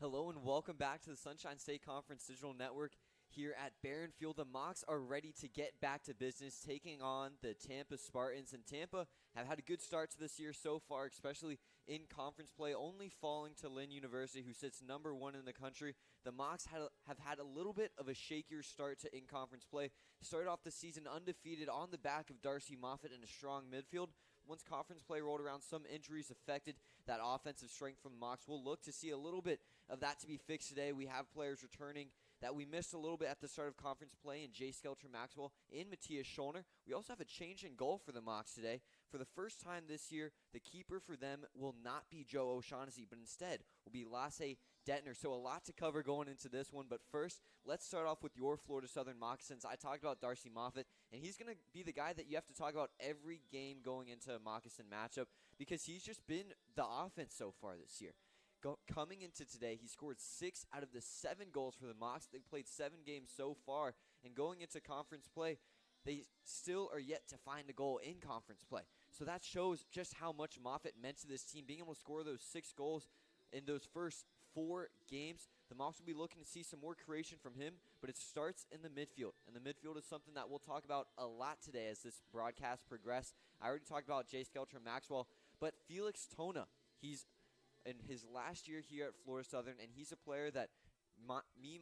Hello and welcome back to the Sunshine State Conference Digital Network here at Barron Field. The Mocs are ready to get back to business, taking on the Tampa Spartans. And Tampa have had a good start to this year so far, especially in conference play, only falling to Lynn University, who sits number 1 in the country. The Mocs have had a little bit of a shakier start to in-conference play. Started off the season undefeated on the back of Darcy Moffitt and a strong midfield. Once conference play rolled around, some injuries affected that offensive strength from the Mocs. We'll look to see a little bit of that to be fixed today. We have players returning that we missed a little bit at the start of conference play in Jay Skelter-Maxwell and Matthias Schollner. We also have a change in goal for the Mocs today. For the first time this year, the keeper for them will not be Joe O'Shaughnessy, but instead will be Lasse Detner. So a lot to cover going into this one. But first, let's start off with your Florida Southern Moccasins. I talked about Darcy Moffitt, and he's going to be the guy that you have to talk about every game going into a Moccasin matchup because he's just been the offense so far this year. Coming into today, he scored 6 out of the 7 goals for the Mocs. They've played 7 games so far, and going into conference play, they still are yet to find a goal in conference play. So that shows just how much Moffitt meant to this team. Being able to score those 6 goals in those first 4 games, the Mocs will be looking to see some more creation from him, but it starts in the midfield. And the midfield is something that we'll talk about a lot today as this broadcast progresses. I already talked about Jay Skelter-Maxwell, but Felix Tona, he's in his last year here at Florida Southern, and he's a player that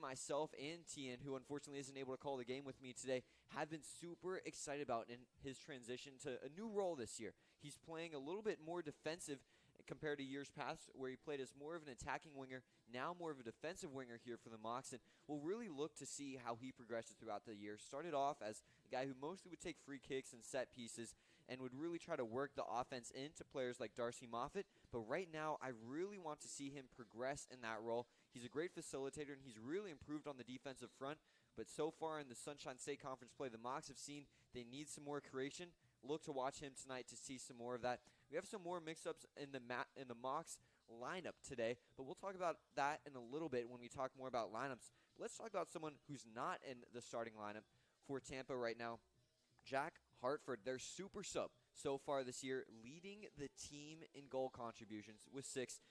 myself, and Tian, who unfortunately isn't able to call the game with me today, have been super excited about in his transition to a new role this year. He's playing a little bit more defensive compared to years past, where he played as more of an attacking winger, now more of a defensive winger here for the Mocs, and we'll really look to see how he progresses throughout the year. Started off as a guy who mostly would take free kicks and set pieces and would really try to work the offense into players like Darcy Moffitt, but right now I really want to see him progress in that role. He's a great facilitator, and he's really improved on the defensive front, but so far in the Sunshine State Conference play, the Mocs have seen they need some more creation. Look to watch him tonight to see some more of that. We have some more mix-ups in the Mocs lineup today, but we'll talk about that in a little bit when we talk more about lineups. But let's talk about someone who's not in the starting lineup for Tampa right now. Jack Hartford, their super sub so far this year, leading the team in goal contributions with 6.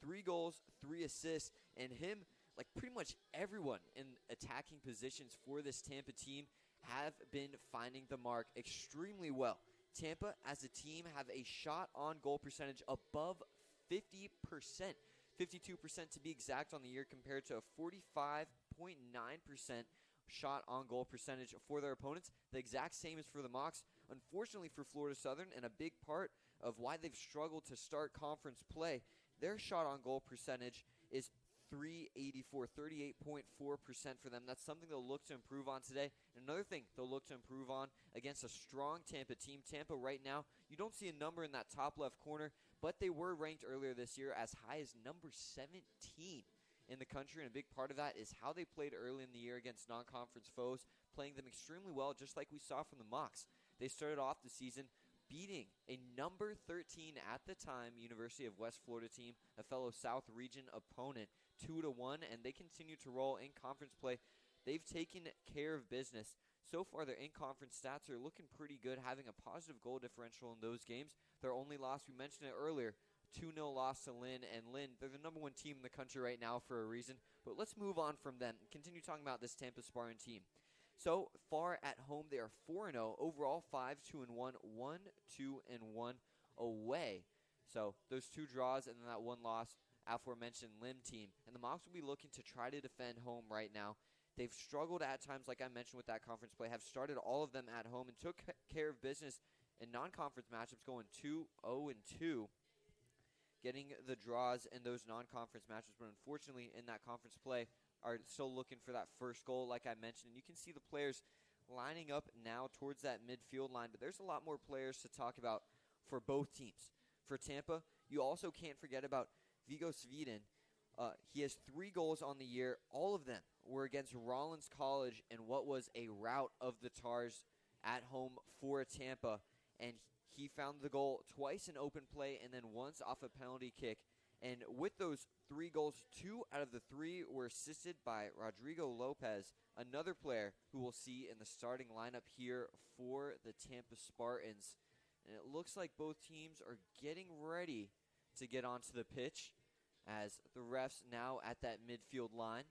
3 goals, 3 assists, and him, like pretty much everyone in attacking positions for this Tampa team, have been finding the mark extremely well. Tampa, as a team, have a shot on goal percentage above 50%, 52% to be exact on the year, compared to a 45.9% shot on goal percentage for their opponents. The exact same as for the Mocs. Unfortunately for Florida Southern, and a big part of why they've struggled to start conference play, their shot on goal percentage is .384, 38.4% for them. That's something they'll look to improve on today. And another thing they'll look to improve on against a strong Tampa team. Tampa right now, you don't see a number in that top left corner, but they were ranked earlier this year as high as number 17 in the country, and a big part of that is how they played early in the year against non-conference foes, playing them extremely well, just like we saw from the Mocs. They started off the season beating a number 13 at the time University of West Florida team, a fellow South Region opponent, 2-1, and they continue to roll in conference play. They've taken care of business. So far, their in-conference stats are looking pretty good, having a positive goal differential in those games. Their only loss, we mentioned it earlier, 2-0 loss to Lynn, and Lynn, they're the number 1 team in the country right now for a reason. But let's move on from them and continue talking about this Tampa Spartan team. So far at home, they are 4-0, overall 5-2-1, 1-2-1 away. So those 2 draws and then that 1 loss, aforementioned Lim team. And the Mocs will be looking to try to defend home right now. They've struggled at times, like I mentioned with that conference play, have started all of them at home and took care of business in non-conference matchups, going 2-0-2. Getting the draws in those non-conference matches, but unfortunately in that conference play are still looking for that first goal, like I mentioned. And you can see the players lining up now towards that midfield line, but there's a lot more players to talk about for both teams. For Tampa, you also can't forget about Viggo Sveden. He has 3 goals on the year. All of them were against Rollins College in what was a rout of the Tars at home for Tampa. And he found the goal twice in open play and then once off a penalty kick. And with those 3 goals, 2 out of the 3 were assisted by Rodrigo Lopez, another player who we'll see in the starting lineup here for the Tampa Spartans. And it looks like both teams are getting ready to get onto the pitch. as the refs now at that midfield line.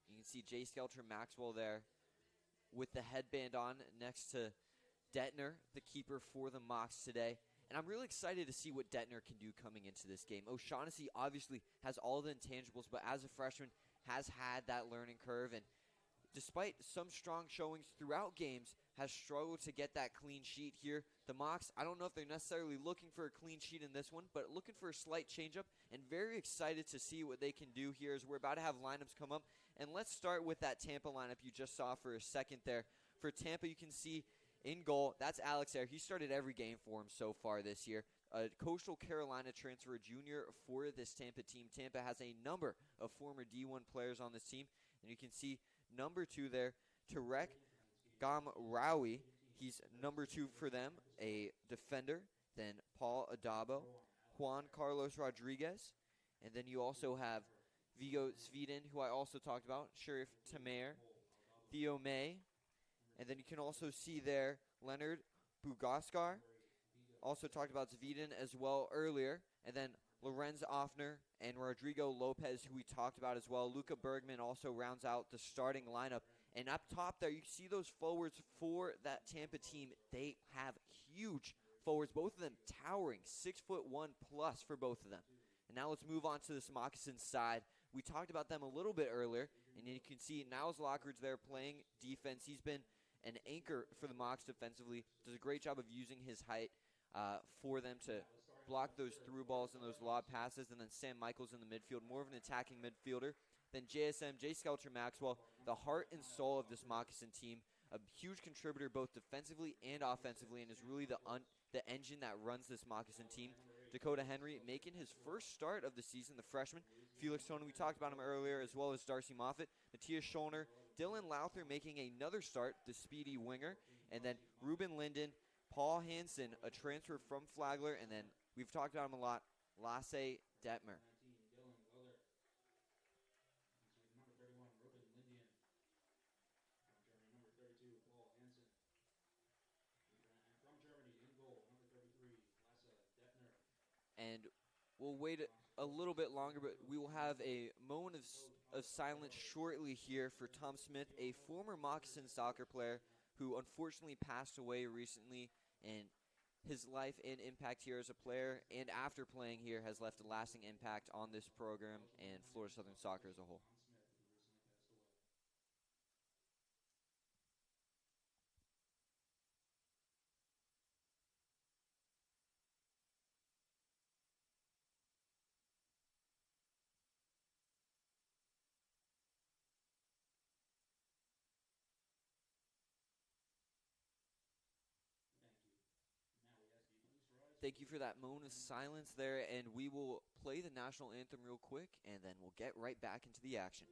You can see Jay Skelter Maxwell there with the headband on next to Detner, the keeper for the Mocs today. And I'm really excited to see what Detner can do coming into this game. O'Shaughnessy obviously has all the intangibles, but as a freshman has had that learning curve. And despite some strong showings throughout games, has struggled to get that clean sheet here. The Mocs, I don't know if they're necessarily looking for a clean sheet in this one, but looking for a slight changeup, and very excited to see what they can do here as we're about to have lineups come up. And let's start with that Tampa lineup you just saw for a second there. For Tampa, you can see in goal, that's Alex Ayer. He started every game for him so far this year. A Coastal Carolina transfer junior for this Tampa team. Tampa has a number of former D1 players on this team. And you can see number 2 there, Tarek Gamraoui. He's number 2 for them, a defender. Then Paul Adabo, Juan Carlos Rodriguez. And then you also have Vigo Sveden, who I also talked about, Sheriff Tamer, Theo May. And then you can also see there Leonard Bugaskar. Also talked about Sveden as well earlier. And then Lorenz Offner and Rodrigo Lopez, who we talked about as well. Luca Bergman also rounds out the starting lineup. And up top there, you see those forwards for that Tampa team. They have huge forwards, both of them towering, 6'1" plus for both of them. And now let's move on to this Moccasin side. We talked about them a little bit earlier, and you can see Niles Lockridge there playing defense. He's been an anchor for the Mocs defensively. Does a great job of using his height for them to block those through balls and those lob passes. And then Sam Michaels in the midfield, more of an attacking midfielder. Then JSM, Jay Skelter Maxwell, the heart and soul of this Moccasin team. A huge contributor both defensively and offensively, and is really the engine that runs this Moccasin team. Dakota Henry making his first start of the season, the freshman. Felix Tony, we talked about him earlier, as well as Darcy Moffitt. Matthias Schollner, Dylan Lowther making another start, the speedy winger. And then Ruben Linden, Paul Hansen, a transfer from Flagler. And then we've talked about him a lot, Lasse Detmer. And we'll wait a little bit longer, but we will have a moment of silence shortly here for Tom Smith, a former Moccasin soccer player who unfortunately passed away recently, and his life and impact here as a player and after playing here has left a lasting impact on this program and Florida Southern soccer as a whole. Thank you for that moment of silence there, and we will play the national anthem real quick, and then we'll get right back into the action.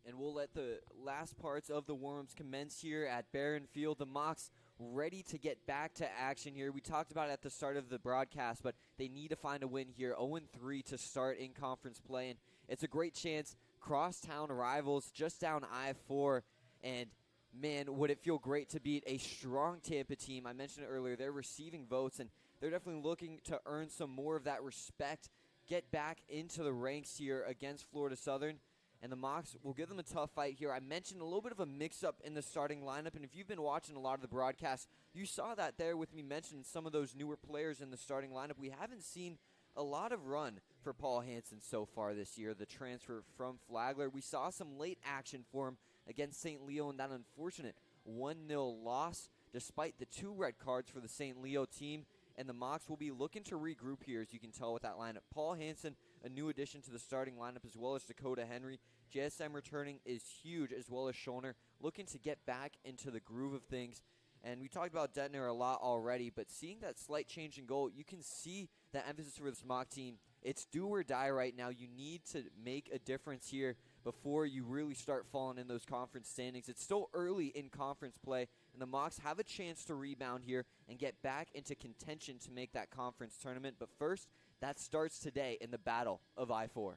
And we'll let the last parts of the warm-ups commence here at Barron Field. The Mocs ready to get back to action here. We talked about it at the start of the broadcast, but they need to find a win here. 0-3 to start in conference play, and it's a great chance. Crosstown rivals just down I-4, and Man, would it feel great to beat a strong Tampa team. I mentioned it earlier, they're receiving votes, and they're definitely looking to earn some more of that respect, get back into the ranks here against Florida Southern, and the Mocs will give them a tough fight here. I mentioned a little bit of a mix-up in the starting lineup, and if you've been watching a lot of the broadcasts, you saw that there with me mentioning some of those newer players in the starting lineup. We haven't seen a lot of run for Paul Hansen so far this year, the transfer from Flagler. We saw some late action for him against St. Leo in that unfortunate 1-0 loss, despite the 2 red cards for the St. Leo team. And the Mocs will be looking to regroup here, as you can tell with that lineup. Paul Hansen, a new addition to the starting lineup, as well as Dakota Henry. JSM returning is huge, as well as Schoner, looking to get back into the groove of things. And we talked about Detner a lot already, but seeing that slight change in goal, you can see the emphasis for this Moc team. It's do or die right now. You need to make a difference here before you really start falling in those conference standings. It's still early in conference play, and the Mocs have a chance to rebound here and get back into contention to make that conference tournament. But first, that starts today in the Battle of I-4.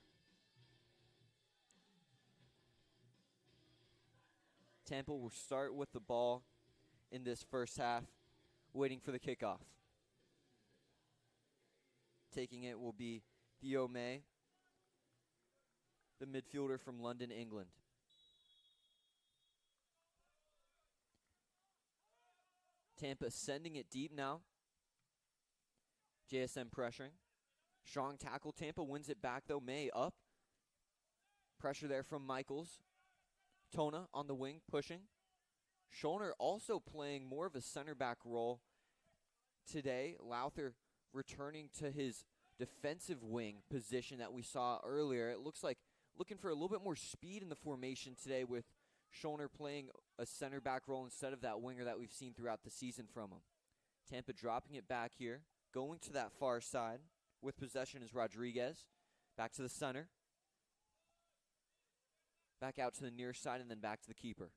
Tampa will start with the ball in this first half, waiting for the kickoff. Taking it will be Theo May, the midfielder from London, England. Tampa sending it deep now. JSM pressuring. Strong tackle. Tampa wins it back, though. May up. Pressure there from Michaels. Tona on the wing, pushing. Schoner also playing more of a center back role today. Lowther returning to his defensive wing position that we saw earlier. It looks like looking for a little bit more speed in the formation today, with Schoner playing a center back role instead of that winger that we've seen throughout the season from him. Tampa dropping it back here, going to that far side with possession is Rodriguez. Back to the center. Back out to the near side and then back to the keeper.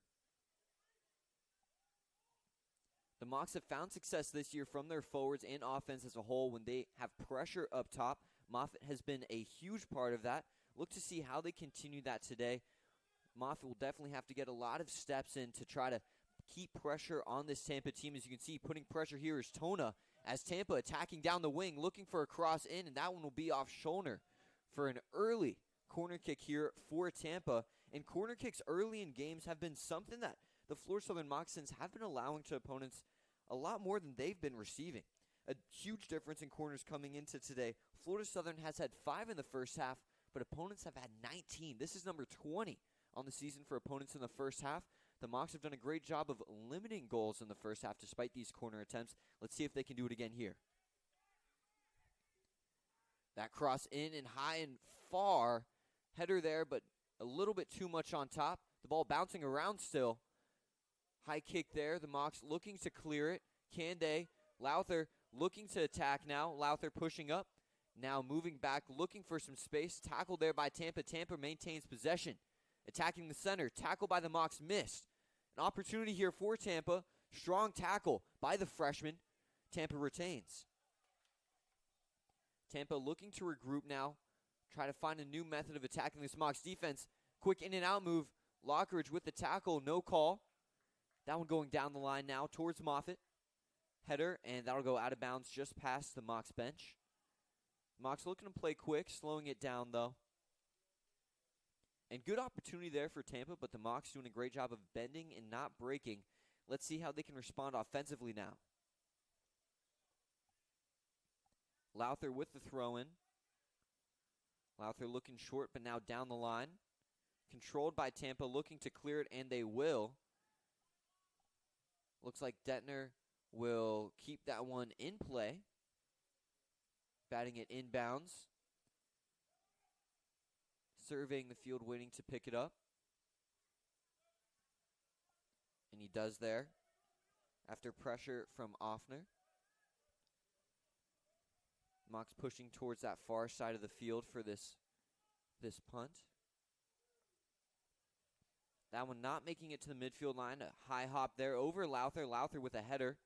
The Mocs have found success this year from their forwards and offense as a whole when they have pressure up top. Moffitt has been a huge part of that. Look to see how they continue that today. Moffitt will definitely have to get a lot of steps in to try to keep pressure on this Tampa team. As you can see, putting pressure here is Tona, as Tampa attacking down the wing, looking for a cross in, and that one will be off Schoner for an early corner kick here for Tampa. And corner kicks early in games have been something that the Florida Southern Moccasins have been allowing to opponents a lot more than they've been receiving. A huge difference in corners coming into today. Florida Southern has had 5 in the first half, but opponents have had 19. This is number 20 on the season for opponents in the first half. The Mocs have done a great job of limiting goals in the first half despite these corner attempts. Let's see if they can do it again here. That cross in and high and far. Header there, but a little bit too much on top. The ball bouncing around still. High kick there. The Mocs looking to clear it. Can they? Lowther looking to attack now. Lowther pushing up. Now moving back, looking for some space. Tackled there by Tampa. Tampa maintains possession. Attacking the center. Tackle by the Mocs missed. An opportunity here for Tampa. Strong tackle by the freshman. Tampa retains. Tampa looking to regroup now. Try to find a new method of attacking this Mocs defense. Quick in and out move. Lockridge with the tackle. No call. That one going down the line now towards Moffitt. Header, and that'll go out of bounds just past the Mocs bench. Mocs looking to play quick, slowing it down though. And good opportunity there for Tampa, but the Mocs doing a great job of bending and not breaking. Let's see how they can respond offensively now. Lowther with the throw-in. Lowther looking short, but now down the line. Controlled by Tampa, looking to clear it, and they will. Looks like Detner will keep that one in play. Batting it inbounds. Surveying the field, waiting to pick it up. And he does there after pressure from Offner. Mocs pushing towards that far side of the field for this punt. That one not making it to the midfield line. A high hop there over Lowther. Lowther with a header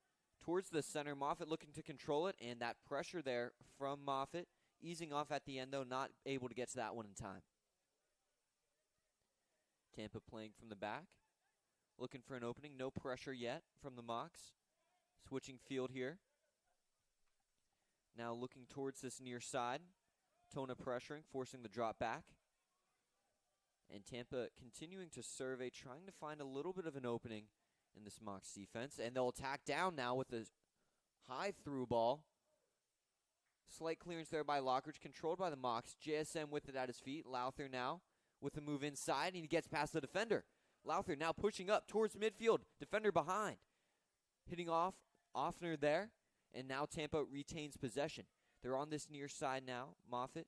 towards the center. Moffitt looking to control it, and that pressure there from Moffitt. Easing off at the end, though, not able to get to that one in time. Tampa playing from the back. looking for an opening. No pressure yet from the Mocs. Switching field here. Now looking towards this near side. Tona pressuring, forcing the drop back. And Tampa continuing to survey, trying to find a little bit of an opening in this Mocs defense. And they'll attack down now with a high through ball. Slight clearance there by Lockridge, controlled by the Mocs. JSM with it at his feet. Lowther now with the move inside, and he gets past the defender. Lowther now pushing up towards midfield. Defender behind. Hitting off Offner there, and now Tampa retains possession. They're on this near side now. Moffitt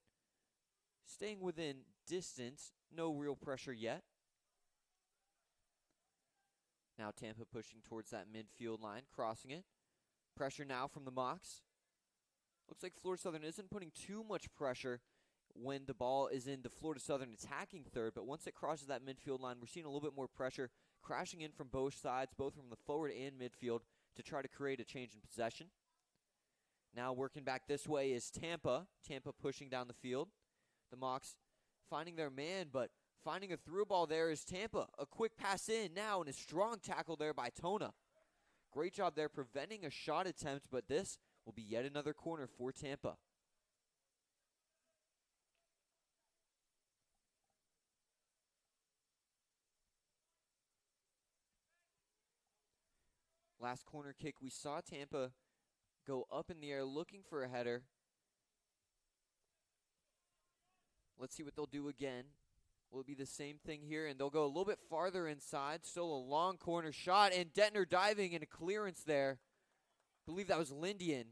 staying within distance. No real pressure yet. Now Tampa pushing towards that midfield line, crossing it. Pressure now from the Mocs. Looks like Florida Southern isn't putting too much pressure when the ball is in the Florida Southern attacking third, but once it crosses that midfield line, we're seeing a little bit more pressure crashing in from both sides, both from the forward and midfield, to try to create a change in possession. Now working back this way is Tampa. Tampa pushing down the field. The Mocs finding their man, but finding a through ball there is Tampa. A quick pass in now, and a strong tackle there by Tona. Great job there preventing a shot attempt, but this will be yet another corner for Tampa. Last corner kick, we saw Tampa go up in the air looking for a header. Let's see what they'll do again. Will it be the same thing here? And they'll go a little bit farther inside. Still a long corner shot, and Detner diving and a clearance there. I believe that was Lindian.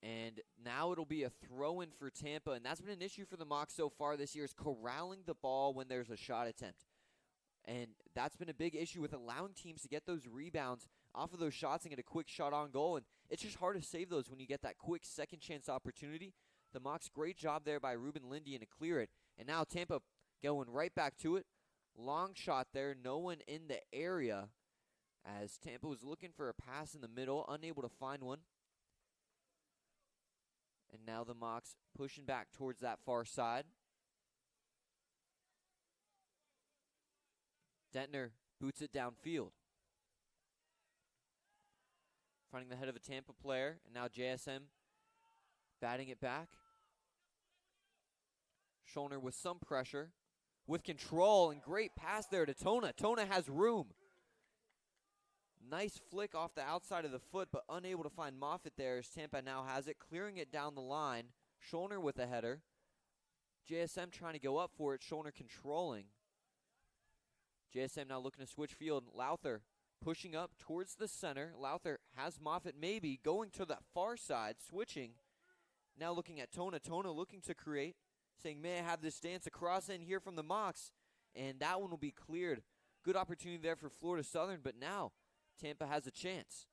And now it'll be a throw-in for Tampa, and that's been an issue for the Mocs so far this year, is corralling the ball when there's a shot attempt. And that's been a big issue with allowing teams to get those rebounds off of those shots and get a quick shot on goal. And it's just hard to save those when you get that quick second chance opportunity. The Mocs, great job there by Ruben Lindian to clear it. And now Tampa going right back to it. Long shot there, no one in the area, as Tampa was looking for a pass in the middle, unable to find one. And now the Mocs pushing back towards that far side. Detner boots it downfield. Finding the head of a Tampa player, and now JSM batting it back. Schulner with some pressure, with control, and great pass there to Tona. Tona has room. Nice flick off the outside of the foot, but unable to find Moffitt there as Tampa now has it, clearing it down the line. Schulner with a header. JSM trying to go up for it, Schulner controlling. JSM now looking to switch field. Lowther pushing up towards the center. Lowther has Moffitt maybe going to the far side, switching. Now looking at Tona. Tona looking to create, saying, may I have this dance across in here from the Mocs? And that one will be cleared. Good opportunity there for Florida Southern, but now Tampa has a chance.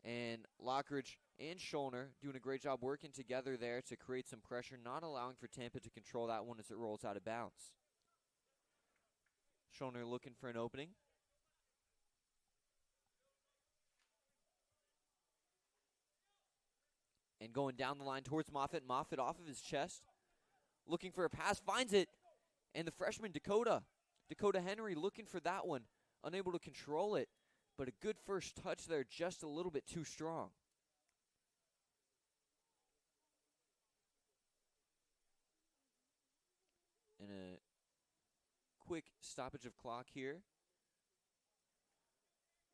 And Lockridge and Schulner doing a great job working together there to create some pressure, not allowing for Tampa to control that one as it rolls out of bounds. Schulner looking for an opening. And going down the line towards Moffitt. Moffitt off of his chest. Looking for a pass. Finds it. And the freshman Dakota Henry looking for that one. Unable to control it. But a good first touch there. Just a little bit too strong. And a quick stoppage of clock here.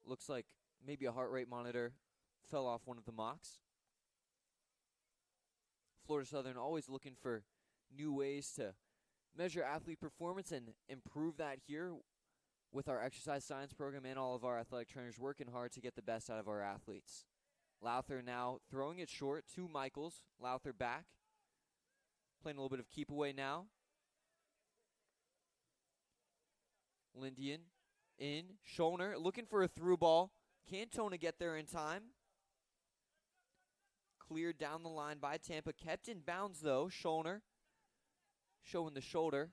Looks like maybe a heart rate monitor fell off one of the Mocs. Florida Southern always looking for new ways to measure athlete performance and improve that here with our exercise science program and all of our athletic trainers working hard to get the best out of our athletes. Lowther now throwing it short to Michaels. Lowther back. Playing a little bit of keep away now. Lindian in. Schulner looking for a through ball. Can Tona get there in time? Cleared down the line by Tampa. Kept in bounds, though. Schulner showing the shoulder.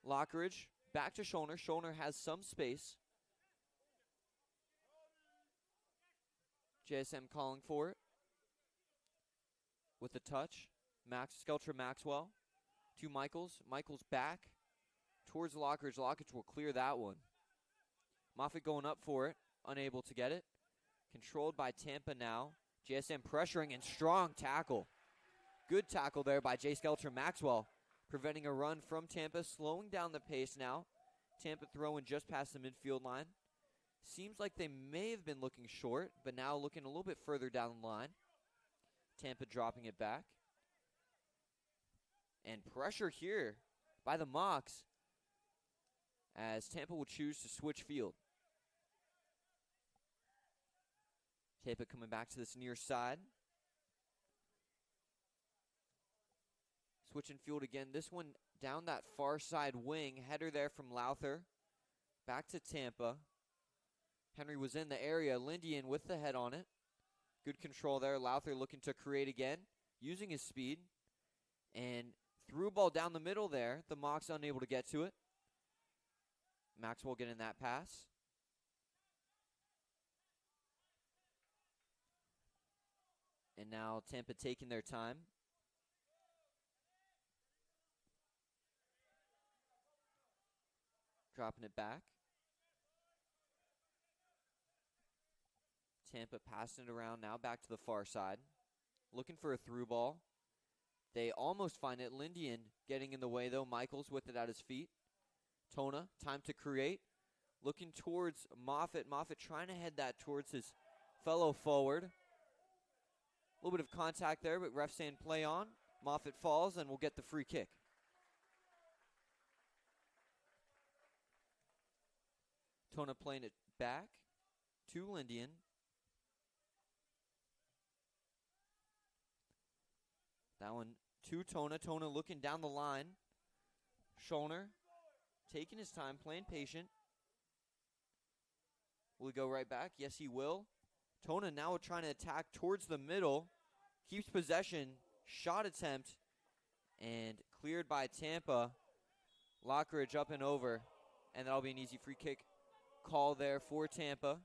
Lockridge back to Schulner. Schulner has some space. JSM calling for it. With the touch. Skelter Maxwell to Michaels. Michaels back towards Lockridge. Lockridge will clear that one. Moffitt going up for it, unable to get it. Controlled by Tampa now. JSM pressuring and strong tackle. Good tackle there by Jay Skelter Maxwell, preventing a run from Tampa, slowing down the pace now. Tampa throwing just past the midfield line. Seems like they may have been looking short, but now looking a little bit further down the line. Tampa dropping it back. And pressure here by the Mocs as Tampa will choose to switch field. Tampa coming back to this near side. Switching field again. This one down that far side wing. Header there from Lowther. Back to Tampa. Henry was in the area. Lindian with the head on it. Good control there. Lowther looking to create again. Using his speed. And threw a ball down the middle there. The Mocs unable to get to it. Maxwell getting that pass. And now Tampa taking their time. Dropping it back. Tampa passing it around now back to the far side. Looking for a through ball. They almost find it. Lindian getting in the way though. Michaels with it at his feet. Tona, time to create. Looking towards Moffitt. Moffitt trying to head that towards his fellow forward. A little bit of contact there, but ref saying play on. Moffitt falls and will get the free kick. Tona playing it back to Lindian. That one to Tona. Tona looking down the line. Schulner taking his time, playing patient. Will he go right back? Yes, he will. Tona now trying to attack towards the middle. Keeps possession. Shot attempt. And cleared by Tampa. Lockridge up and over. And that'll be an easy free kick call there for Tampa.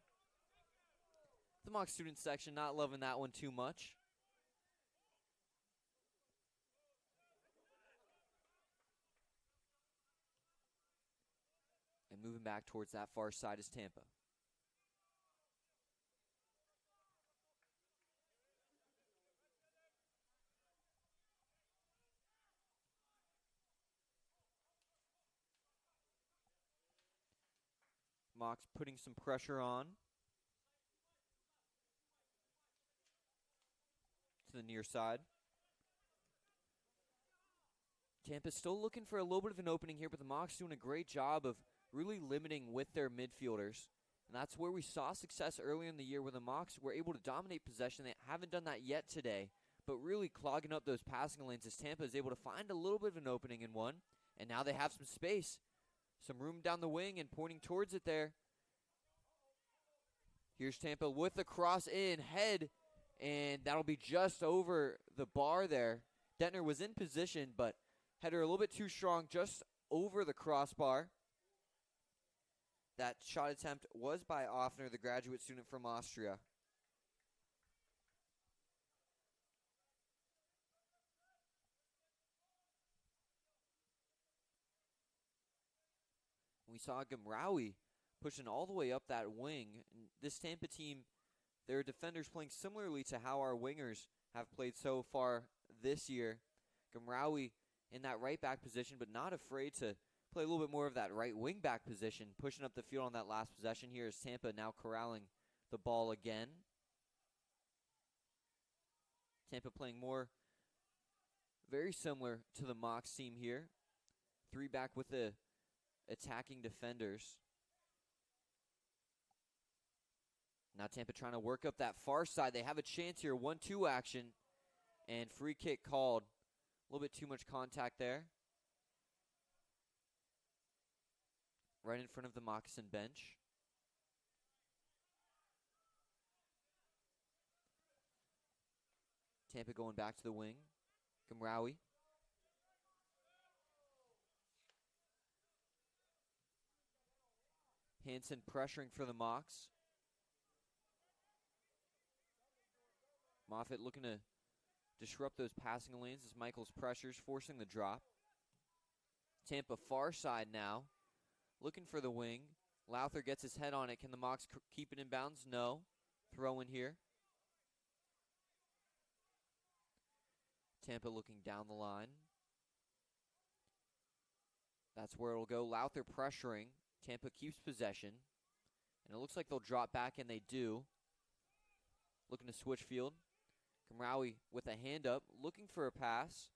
The mock student section not loving that one too much. And moving back towards that far side is Tampa. Mocs putting some pressure on. To the near side. Tampa's still looking for a little bit of an opening here, but the Mocs doing a great job of really limiting with their midfielders. And that's where we saw success earlier in the year where the Mocs were able to dominate possession. They haven't done that yet today, but really clogging up those passing lanes as Tampa is able to find a little bit of an opening in one. And now they have some space. Some room down the wing and pointing towards it there. Here's Tampa with the cross in, head, and that'll be just over the bar there. Detner was in position, but header a little bit too strong, just over the crossbar. That shot attempt was by Offner, the graduate student from Austria. We saw Gamraoui pushing all the way up that wing. And this Tampa team, their defenders playing similarly to how our wingers have played so far this year. Gamraoui in that right back position, but not afraid to play a little bit more of that right wing back position, pushing up the field on that last possession. Here is Tampa now corralling the ball again. Tampa playing more, very similar to the Mocs team here. Three back with the attacking defenders. Now Tampa trying to work up that far side. They have a chance here. 1-2 action. And free kick called. A little bit too much contact there. Right in front of the Moccasin bench. Tampa going back to the wing. Gamraoui. Hansen pressuring for the Mocs. Moffitt looking to disrupt those passing lanes as Michaels pressures, forcing the drop. Tampa far side now, looking for the wing. Lowther gets his head on it. Can the Mocs keep it in bounds? No. Throw in here. Tampa looking down the line. That's where it'll go. Lowther pressuring. Tampa keeps possession. And it looks like they'll drop back, and they do. Looking to switch field. Kamraoui with a hand up, looking for a pass.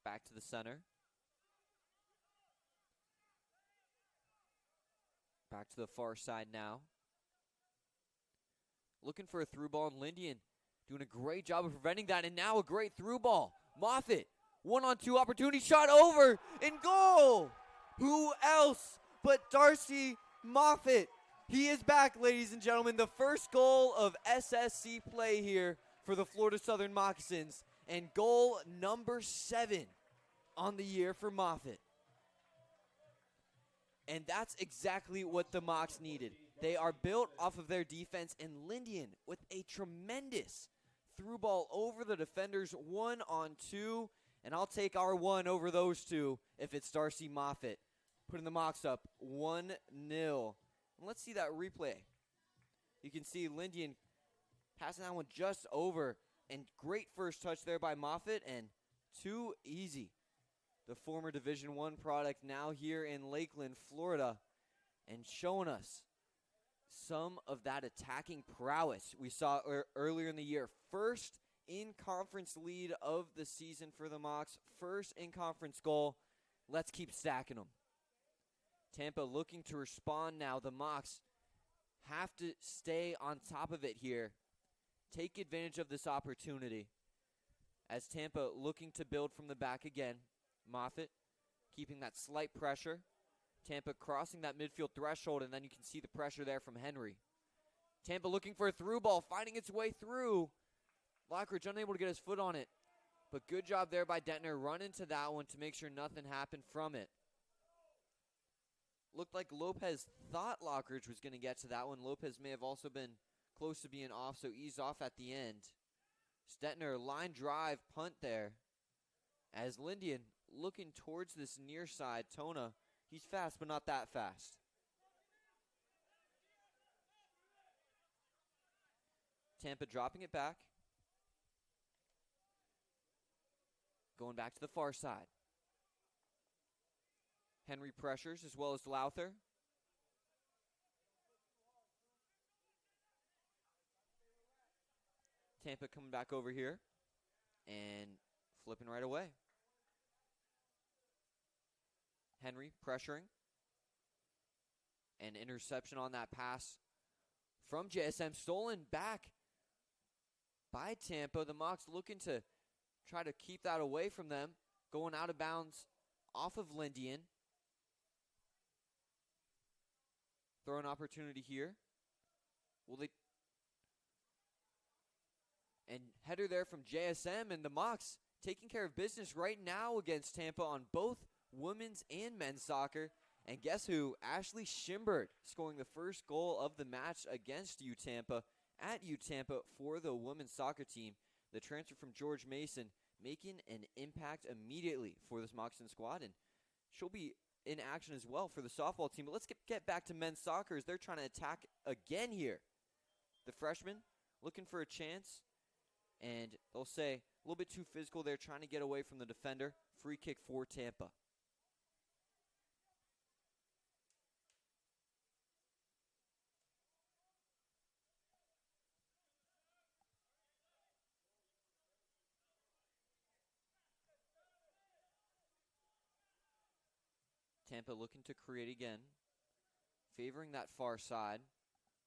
Back to the center. Back to the far side now. Looking for a through ball, and Lindian doing a great job of preventing that, and now a great through ball. Moffitt, 1-on-2 opportunity, shot over, in goal! Who else but Darcy Moffitt? He is back, ladies and gentlemen. The first goal of SSC play here for the Florida Southern Moccasins, and goal number 7 on the year for Moffitt. And that's exactly what the Mocs needed. They are built off of their defense, and Lindian with a tremendous through ball over the defenders, 1-on-2, and I'll take our 1 over those 2 if it's Darcy Moffitt. Putting the Mocs up 1-0. And let's see that replay. You can see Lindian passing that one just over, and great first touch there by Moffitt, and too easy. The former Division I product now here in Lakeland, Florida, and showing us some of that attacking prowess we saw earlier in the year. First in-conference lead of the season for the Mocs. First in-conference goal. Let's keep stacking them. Tampa looking to respond now. The Mocs have to stay on top of it here. Take advantage of this opportunity. As Tampa looking to build from the back again. Moffitt keeping that slight pressure. Tampa crossing that midfield threshold, and then you can see the pressure there from Henry. Tampa looking for a through ball, finding its way through. Lockridge unable to get his foot on it. But good job there by Detner. Run into that one to make sure nothing happened from it. Looked like Lopez thought Lockridge was going to get to that one. Lopez may have also been close to being off, so eased off at the end. Stetner, line drive, punt there. As Lindian looking towards this near side. Tona, he's fast, but not that fast. Tampa dropping it back. Going back to the far side. Henry pressures as well as Lowther. Tampa coming back over here and flipping right away. Henry pressuring. An interception on that pass from JSM. Stolen back by Tampa. The Mocs looking to try to keep that away from them. Going out of bounds off of Lindian. Throw an opportunity here. Will they? And header there from JSM, and the Mocs taking care of business right now against Tampa on both women's and men's soccer. And guess who? Ashley Schimbert scoring the first goal of the match against UTampa at UTampa for the women's soccer team. The transfer from George Mason making an impact immediately for this Moccasin squad, and she'll be in action as well for the softball team. But let's get back to men's soccer as they're trying to attack again here. The freshmen looking for a chance, and they'll say a little bit too physical there, trying to get away from the defender. Free kick for Tampa. Tampa looking to create again. Favoring that far side.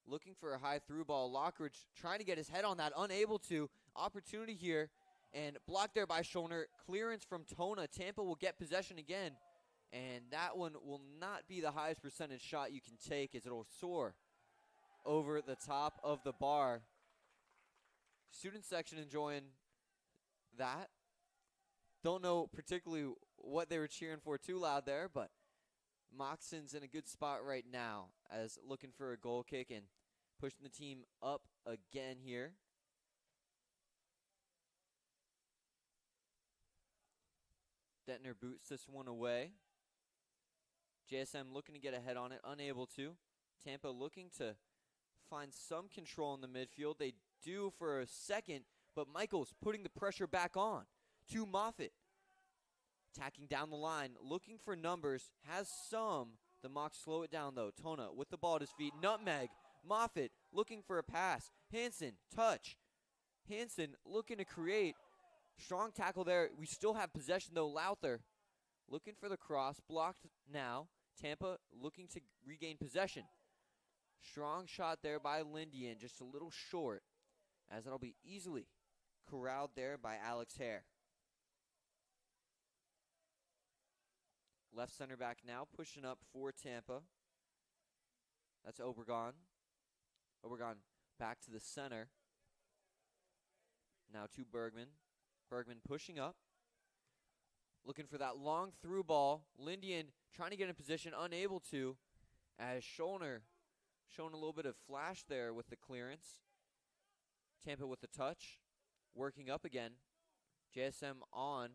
Looking for a high through ball. Lockridge trying to get his head on that. Unable to. Opportunity here. And blocked there by Schollner. Clearance from Tona. Tampa will get possession again. And that one will not be the highest percentage shot you can take, as it'll soar over the top of the bar. Student section enjoying that. Don't know particularly what they were cheering for too loud there, but Moxon's in a good spot right now as looking for a goal kick and pushing the team up again here. Stettner boots this one away. JSM looking to get ahead on it, unable to. Tampa looking to find some control in the midfield. They do for a second, but Michaels putting the pressure back on to Moffitt. Attacking down the line, looking for numbers, has some. The Mocs slow it down, though. Tona with the ball at his feet. Nutmeg. Moffitt looking for a pass. Hansen, touch. Hansen looking to create. Strong tackle there. We still have possession, though. Lowther looking for the cross. Blocked now. Tampa looking to regain possession. Strong shot there by Lindian. Just a little short, as it'll be easily corralled there by Alex Hare. Left center back now, pushing up for Tampa. That's Obregon. Obregon back to the center. Now to Bergman. Bergman pushing up. Looking for that long through ball. Lindian trying to get in position, unable to. As Schollner showing a little bit of flash there with the clearance. Tampa with the touch. Working up again. JSM on.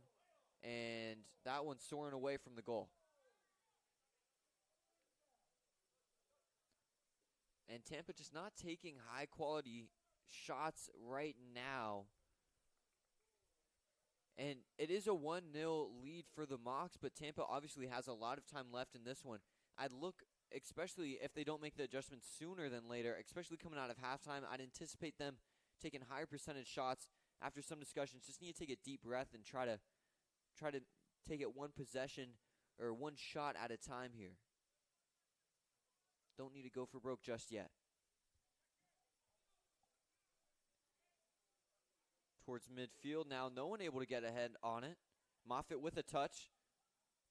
And that one's soaring away from the goal. And Tampa just not taking high-quality shots right now. And it is a 1-0 lead for the Mocs, but Tampa obviously has a lot of time left in this one. I'd look, especially if they don't make the adjustments sooner than later, especially coming out of halftime, I'd anticipate them taking higher percentage shots. After some discussions, just need to take a deep breath and try to take it one possession or one shot at a time here. Don't need to go for broke just yet. Towards midfield now. No one able to get ahead on it. Moffitt with a touch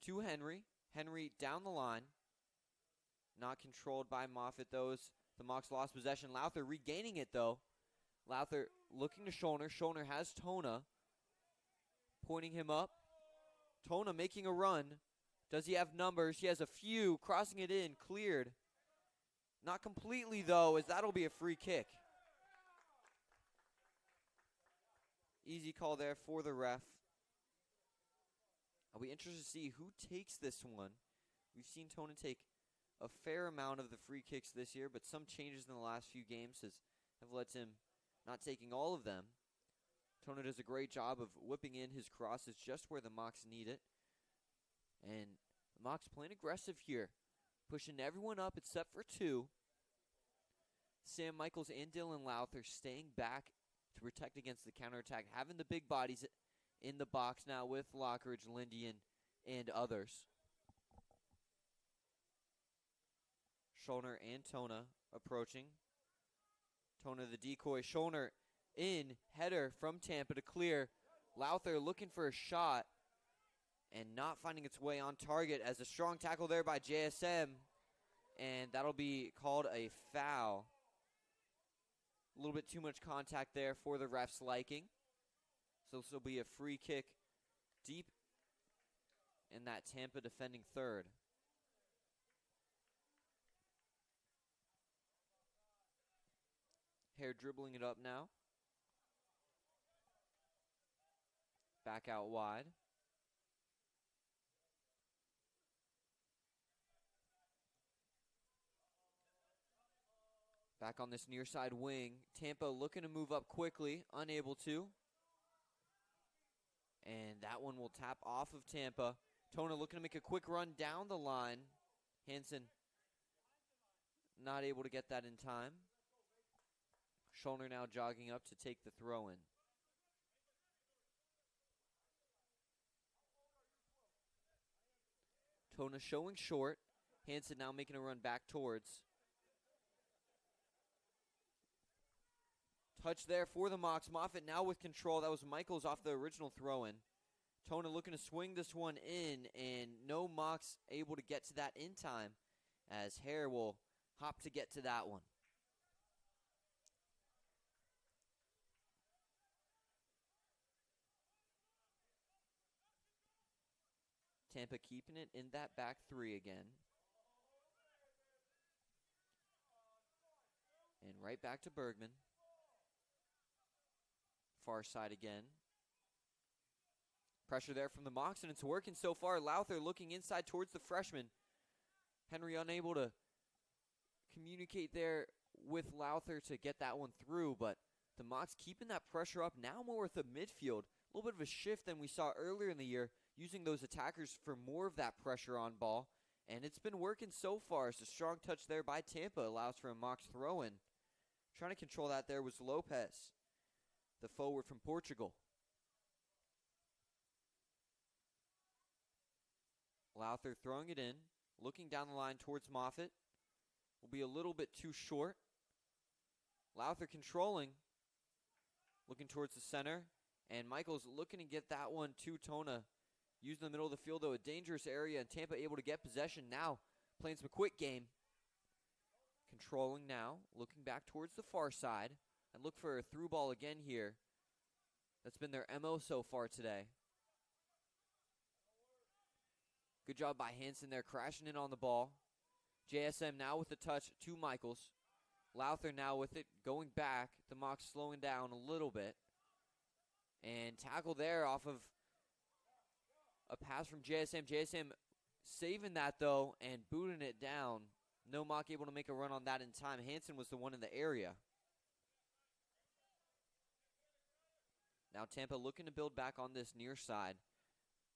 to Henry. Henry down the line. Not controlled by Moffitt, though. The Mocs lost possession. Lowther regaining it, though. Lowther looking to Schollner. Schollner has Tona. Pointing him up. Tona making a run. Does he have numbers? He has a few. Crossing it in. Cleared. Not completely, though, as that'll be a free kick. Easy call there for the ref. I'll be interested to see who takes this one. We've seen Tona take a fair amount of the free kicks this year, but some changes in the last few games have led to him not taking all of them. Tona does a great job of whipping in his crosses just where the Mocs need it. And the Mocs playing aggressive here. Pushing everyone up except for two. Sam Michaels and Dylan Lowther staying back to protect against the counterattack. Having the big bodies in the box now with Lockridge, Lindian, and others. Schollner and Tona approaching. Tona the decoy. Schollner in. Header from Tampa to clear. Lowther looking for a shot and not finding its way on target, as a strong tackle there by JSM. And that'll be called a foul. A little bit too much contact there for the ref's liking. So this will be a free kick deep in that Tampa defending third. Hare dribbling it up now. Back out wide. Back on this near side wing. Tampa looking to move up quickly. Unable to. And that one will tap off of Tampa. Tona looking to make a quick run down the line. Hansen not able to get that in time. Schollner now jogging up to take the throw in. Tona showing short. Hansen now making a run back towards. Touch there for the Mocs. Moffitt now with control. That was Michaels off the original throw-in. Tona looking to swing this one in, and no Mocs able to get to that in time, as Hare will hop to get to that one. Tampa keeping it in that back three again. And right back to Bergman. Far side again. Pressure there from the Mocs, and it's working so far. Lowther looking inside towards the freshman. Henry unable to communicate there with Lowther to get that one through, but the Mocs keeping that pressure up, now more with the midfield. A little bit of a shift than we saw earlier in the year, using those attackers for more of that pressure on ball, and it's been working so far. It's a strong touch there by Tampa, allows for a Mocs throw-in. Trying to control that there was Lopez, the forward from Portugal. Lowther throwing it in, looking down the line towards Moffitt. Will be a little bit too short. Lowther controlling, looking towards the center, and Michaels looking to get that one to Tona. Using the middle of the field, though, a dangerous area, and Tampa able to get possession now. Playing some quick game. Controlling now, looking back towards the far side, and look for a through ball again here. That's been their MO so far today. Good job by Hansen there, crashing in on the ball. JSM now with the touch to Michaels. Lowther now with it, going back. The Mocs slowing down a little bit. And tackle there off of a pass from JSM. JSM saving that, though, and booting it down. No Moc able to make a run on that in time. Hansen was the one in the area. Now Tampa looking to build back on this near side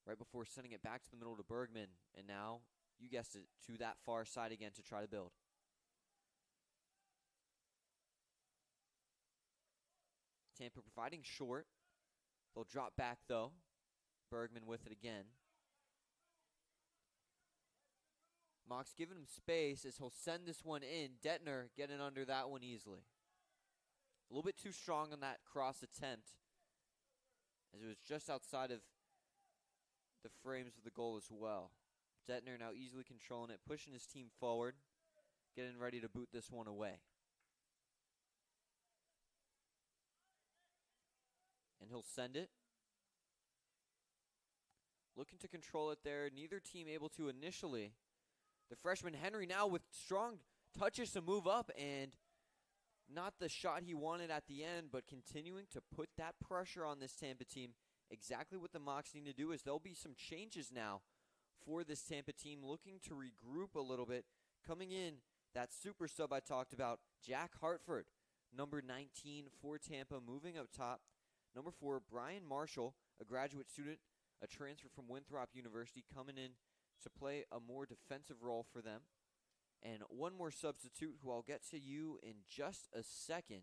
right before sending it back to the middle to Bergman. And now, you guessed it, to that far side again to try to build. Tampa providing short. They'll drop back, though. Bergman with it again. Mocs giving him space as he'll send this one in. Detner getting under that one easily. A little bit too strong on that cross attempt, as it was just outside of the frames of the goal as well. Detner now easily controlling it, pushing his team forward, getting ready to boot this one away. And he'll send it. Looking to control it there. Neither team able to initially. The freshman Henry now with strong touches to move up, and not the shot he wanted at the end, but continuing to put that pressure on this Tampa team. Exactly what the Mocs need to do, is there'll be some changes now for this Tampa team, looking to regroup a little bit. Coming in, that super sub I talked about, Jack Hartford, number 19 for Tampa, moving up top. Number 4, Brian Marshall, a graduate student, a transfer from Winthrop University, coming in to play a more defensive role for them. And one more substitute who I'll get to you in just a second.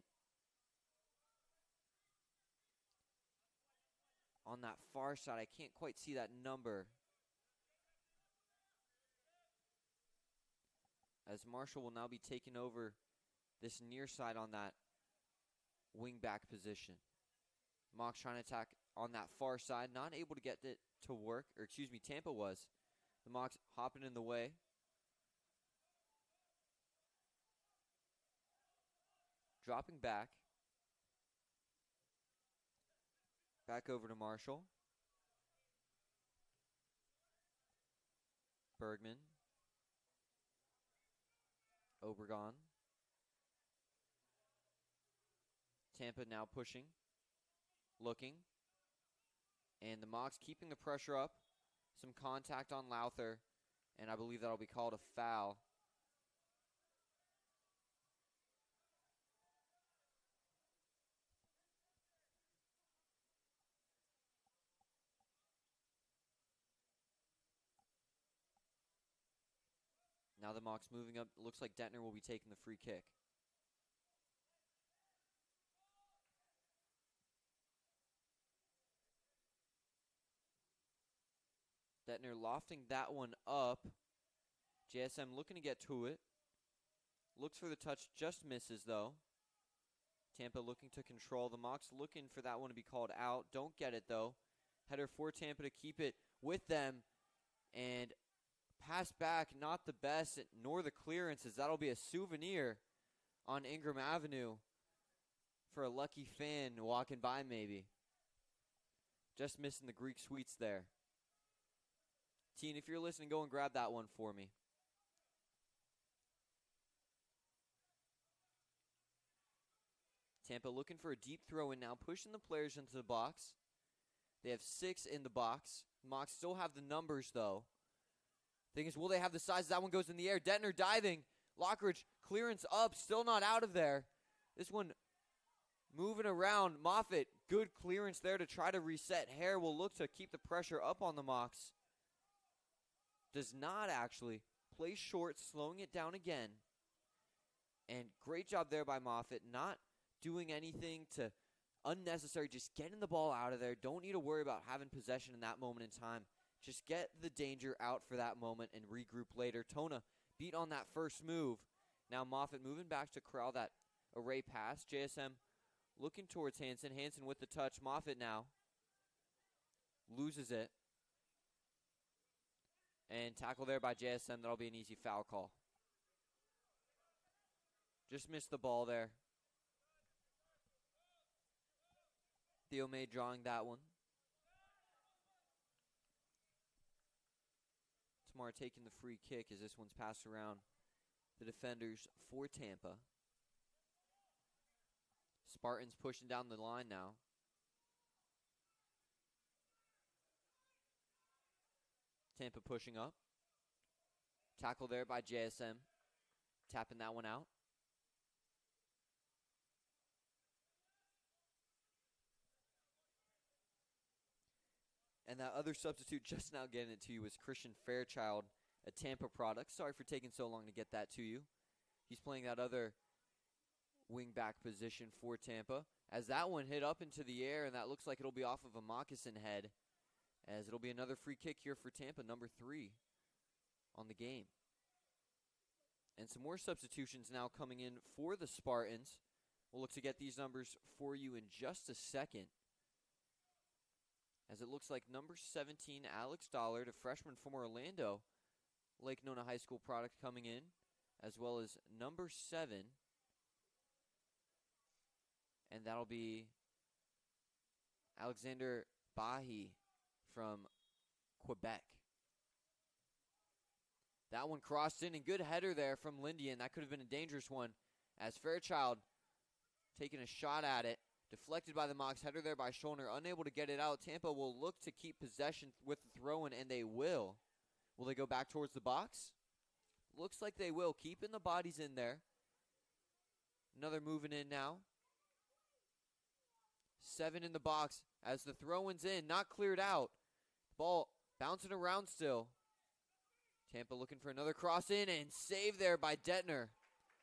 On that far side, I can't quite see that number, as Marshall will now be taking over this near side on that wing back position. Mocs trying to attack on that far side, not able to get it to work, or excuse me, Tampa was. The Mocs hopping in the way. Dropping back. Back over to Marshall. Bergman. Obregon. Tampa now pushing. Looking. And the Mocs keeping the pressure up. Some contact on Lowther. And I believe that'll be called a foul. Now the Mocs moving up. Looks like Detner will be taking the free kick. Detner lofting that one up. JSM looking to get to it. Looks for the touch, just misses though. Tampa looking to control. The Mocs looking for that one to be called out. Don't get it though. Header for Tampa to keep it with them. And pass back, not the best, nor the clearances. That'll be a souvenir on Ingram Avenue for a lucky fan walking by maybe. Just missing the Greek sweets there. Teen, if you're listening, go and grab that one for me. Tampa looking for a deep throw in now, pushing the players into the box. They have 6 in the box. Mocs still have the numbers, though. Thing is, will they have the size? That one goes in the air. Detner diving. Lockridge, clearance up, still not out of there. This one moving around. Moffitt, good clearance there to try to reset. Hare will look to keep the pressure up on the Mocs. Does not actually. Plays short, slowing it down again. And great job there by Moffitt, not doing anything to unnecessary, just getting the ball out of there. Don't need to worry about having possession in that moment in time. Just get the danger out for that moment and regroup later. Tona beat on that first move. Now Moffitt moving back to corral that array pass. JSM looking towards Hansen. Hansen with the touch. Moffitt now loses it. And tackle there by JSM. That'll be an easy foul call. Just missed the ball there. Theo May drawing that one. Tamar taking the free kick as this one's passed around the defenders for Tampa. Spartans pushing down the line now. Tampa pushing up. Tackle there by JSM. Tapping that one out. And that other substitute just now getting it to you was Christian Fairchild, a Tampa product. Sorry for taking so long to get that to you. He's playing that other wing-back position for Tampa. As that one hit up into the air, and that looks like it'll be off of a moccasin head, as it'll be another free kick here for Tampa, number 3 on the game. And some more substitutions now coming in for the Spartans. We'll look to get these numbers for you in just a second. As it looks like number 17, Alex Dollard, a freshman from Orlando, Lake Nona High School product coming in, as well as number 7, and that'll be Alexander Bahi from Quebec. That one crossed in, and good header there from Lindian. That could have been a dangerous one, as Fairchild taking a shot at it. Deflected by the Mocs. Header there by Schulner. Unable to get it out. Tampa will look to keep possession with the throw-in, and they will. Will they go back towards the box? Looks like they will. Keeping the bodies in there. Another moving in now. 7 in the box as the throw-in's in. Not cleared out. Ball bouncing around still. Tampa looking for another cross in, and save there by Detner.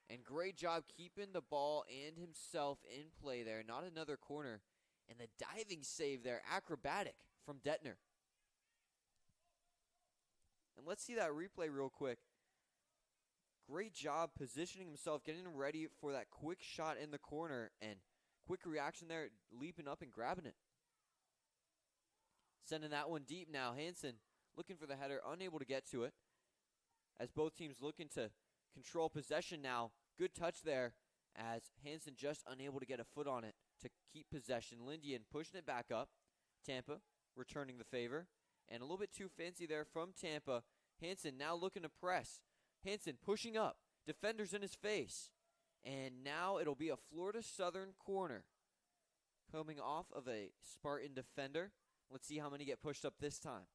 And great job keeping the ball and himself in play there. Not another corner. And the diving save there, acrobatic from Detner. And let's see that replay real quick. Great job positioning himself, getting him ready for that quick shot in the corner. And quick reaction there, leaping up and grabbing it. Sending that one deep now. Hansen looking for the header, unable to get to it. As both teams looking to control possession now. Good touch there as Hansen just unable to get a foot on it to keep possession. Lindian pushing it back up. Tampa returning the favor. And a little bit too fancy there from Tampa. Hansen now looking to press. Hansen pushing up. Defenders in his face. And now it'll be a Florida Southern corner. Coming off of a Spartan defender. Let's see how many get pushed up this time.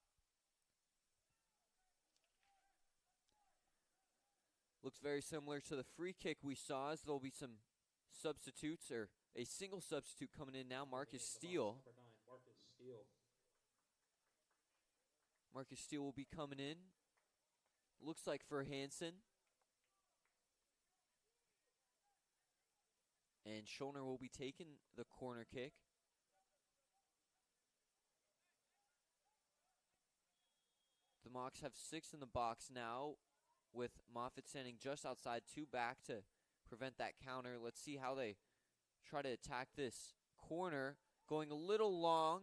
Looks very similar to the free kick we saw, as there'll be some substitutes, or a single substitute coming in now. Marcus Steele. Marcus Steele will be coming in. Looks like for Hansen. And Schulner will be taking the corner kick. The Mocs have 6 in the box now, with Moffitt standing just outside, 2 back to prevent that counter. Let's see how they try to attack this corner. Going a little long.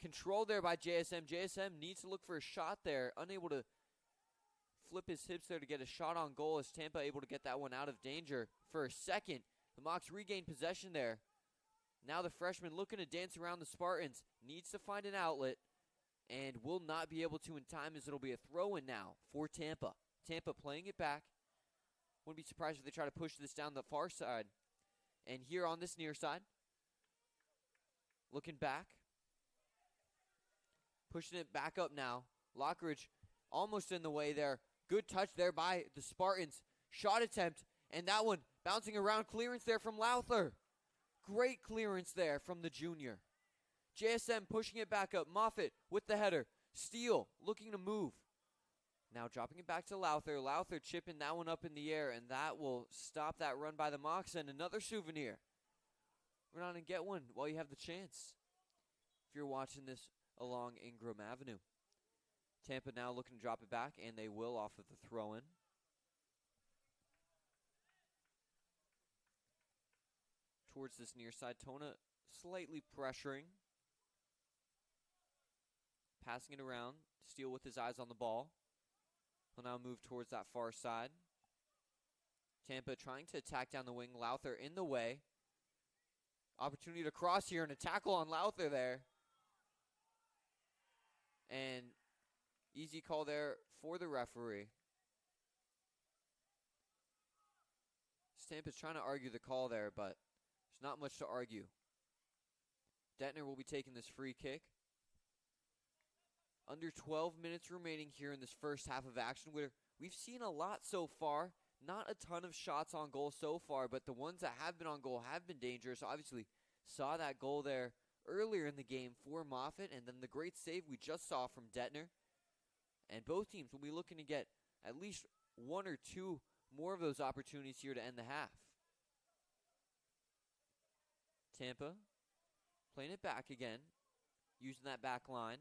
Controlled there by JSM. JSM needs to look for a shot there. Unable to flip his hips there to get a shot on goal, as Tampa able to get that one out of danger for a second. The Mocs regain possession there. Now the freshman looking to dance around the Spartans. Needs to find an outlet and will not be able to in time, as it'll be a throw-in now for Tampa. Tampa playing it back. Wouldn't be surprised if they try to push this down the far side. And here on this near side, looking back. pushing it back up now. Lockridge almost in the way there. Good touch there by the Spartans. Shot attempt, and that one bouncing around. Clearance there from Lowther. Great clearance there from the junior. JSM pushing it back up. Moffitt with the header. Steele looking to move. Now dropping it back to Lowther. Lowther chipping that one up in the air, and that will stop that run by the Mocs. And another souvenir. Run on and get one while you have the chance, if you're watching this along Ingram Avenue. Tampa now looking to drop it back, and they will off of the throw-in. Towards this near side, Tona slightly pressuring. Passing it around. Steele with his eyes on the ball. He'll now move towards that far side. Tampa trying to attack down the wing. Lowther in the way. Opportunity to cross here and a tackle on Lowther there. And easy call there for the referee. Tampa's trying to argue the call there, but there's not much to argue. Detner will be taking this free kick. Under 12 minutes remaining here in this first half of action, where we've seen a lot so far. Not a ton of shots on goal so far, but the ones that have been on goal have been dangerous. Obviously, saw that goal there earlier in the game for Moffitt, and then the great save we just saw from Detner. And both teams will be looking to get at least one or two more of those opportunities here to end the half. Tampa playing it back again, using that back line.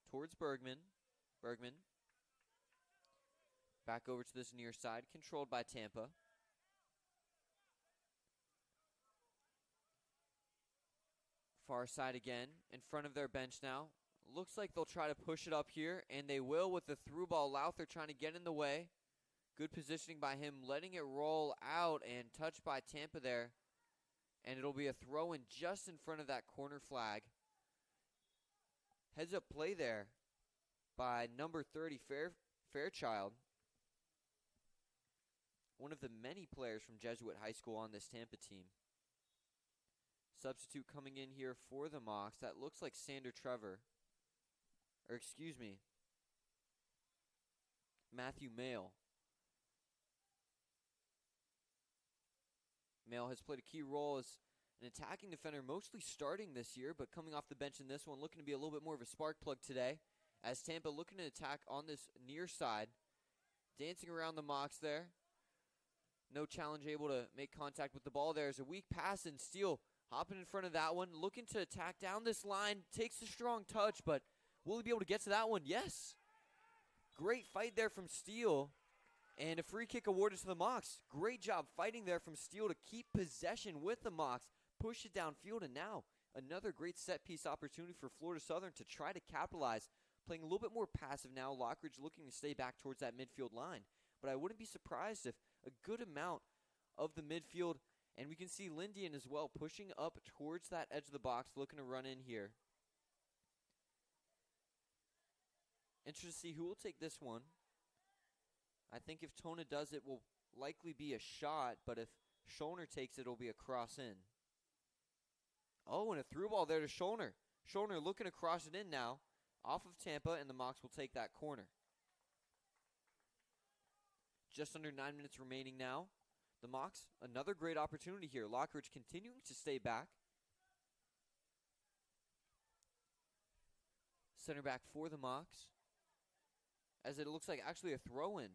Towards Bergman. Bergman. Back over to this near side, controlled by Tampa. Far side again, in front of their bench now. Looks like they'll try to push it up here, and they will with the through ball. Lowther trying to get in the way. Good positioning by him, letting it roll out and touched by Tampa there. And it'll be a throw in just in front of that corner flag. Heads up play there by number 30, Fairchild. One of the many players from Jesuit High School on this Tampa team. Substitute coming in here for the Mocs. That looks like Sander Trevor. Or excuse me, Matthew Mail. Mail has played a key role as an attacking defender, mostly starting this year, but coming off the bench in this one, looking to be a little bit more of a spark plug today. As Tampa looking to attack on this near side. Dancing around the Mocs there. No challenge, able to make contact with the ball. There's a weak pass, and Steele hopping in front of that one. Looking to attack down this line. Takes a strong touch, but will he be able to get to that one? Yes. Great fight there from Steele. And a free kick awarded to the Mocs. Great job fighting there from Steele to keep possession with the Mocs. Push it downfield, and now another great set-piece opportunity for Florida Southern to try to capitalize. Playing a little bit more passive now. Lockridge looking to stay back towards that midfield line. But I wouldn't be surprised if a good amount of the midfield, and we can see Lindian as well, pushing up towards that edge of the box, looking to run in here. Interested to see who will take this one. I think if Tona does it, will likely be a shot, but if Schollner takes it, it'll be a cross in. Oh, and a through ball there to Schollner. Schollner looking to cross it in now, off of Tampa, and the Mocs will take that corner. Just under 9 minutes remaining now. The Mocs, another great opportunity here. Lockridge continuing to stay back. Center back for the Mocs. As it looks like actually a throw-in.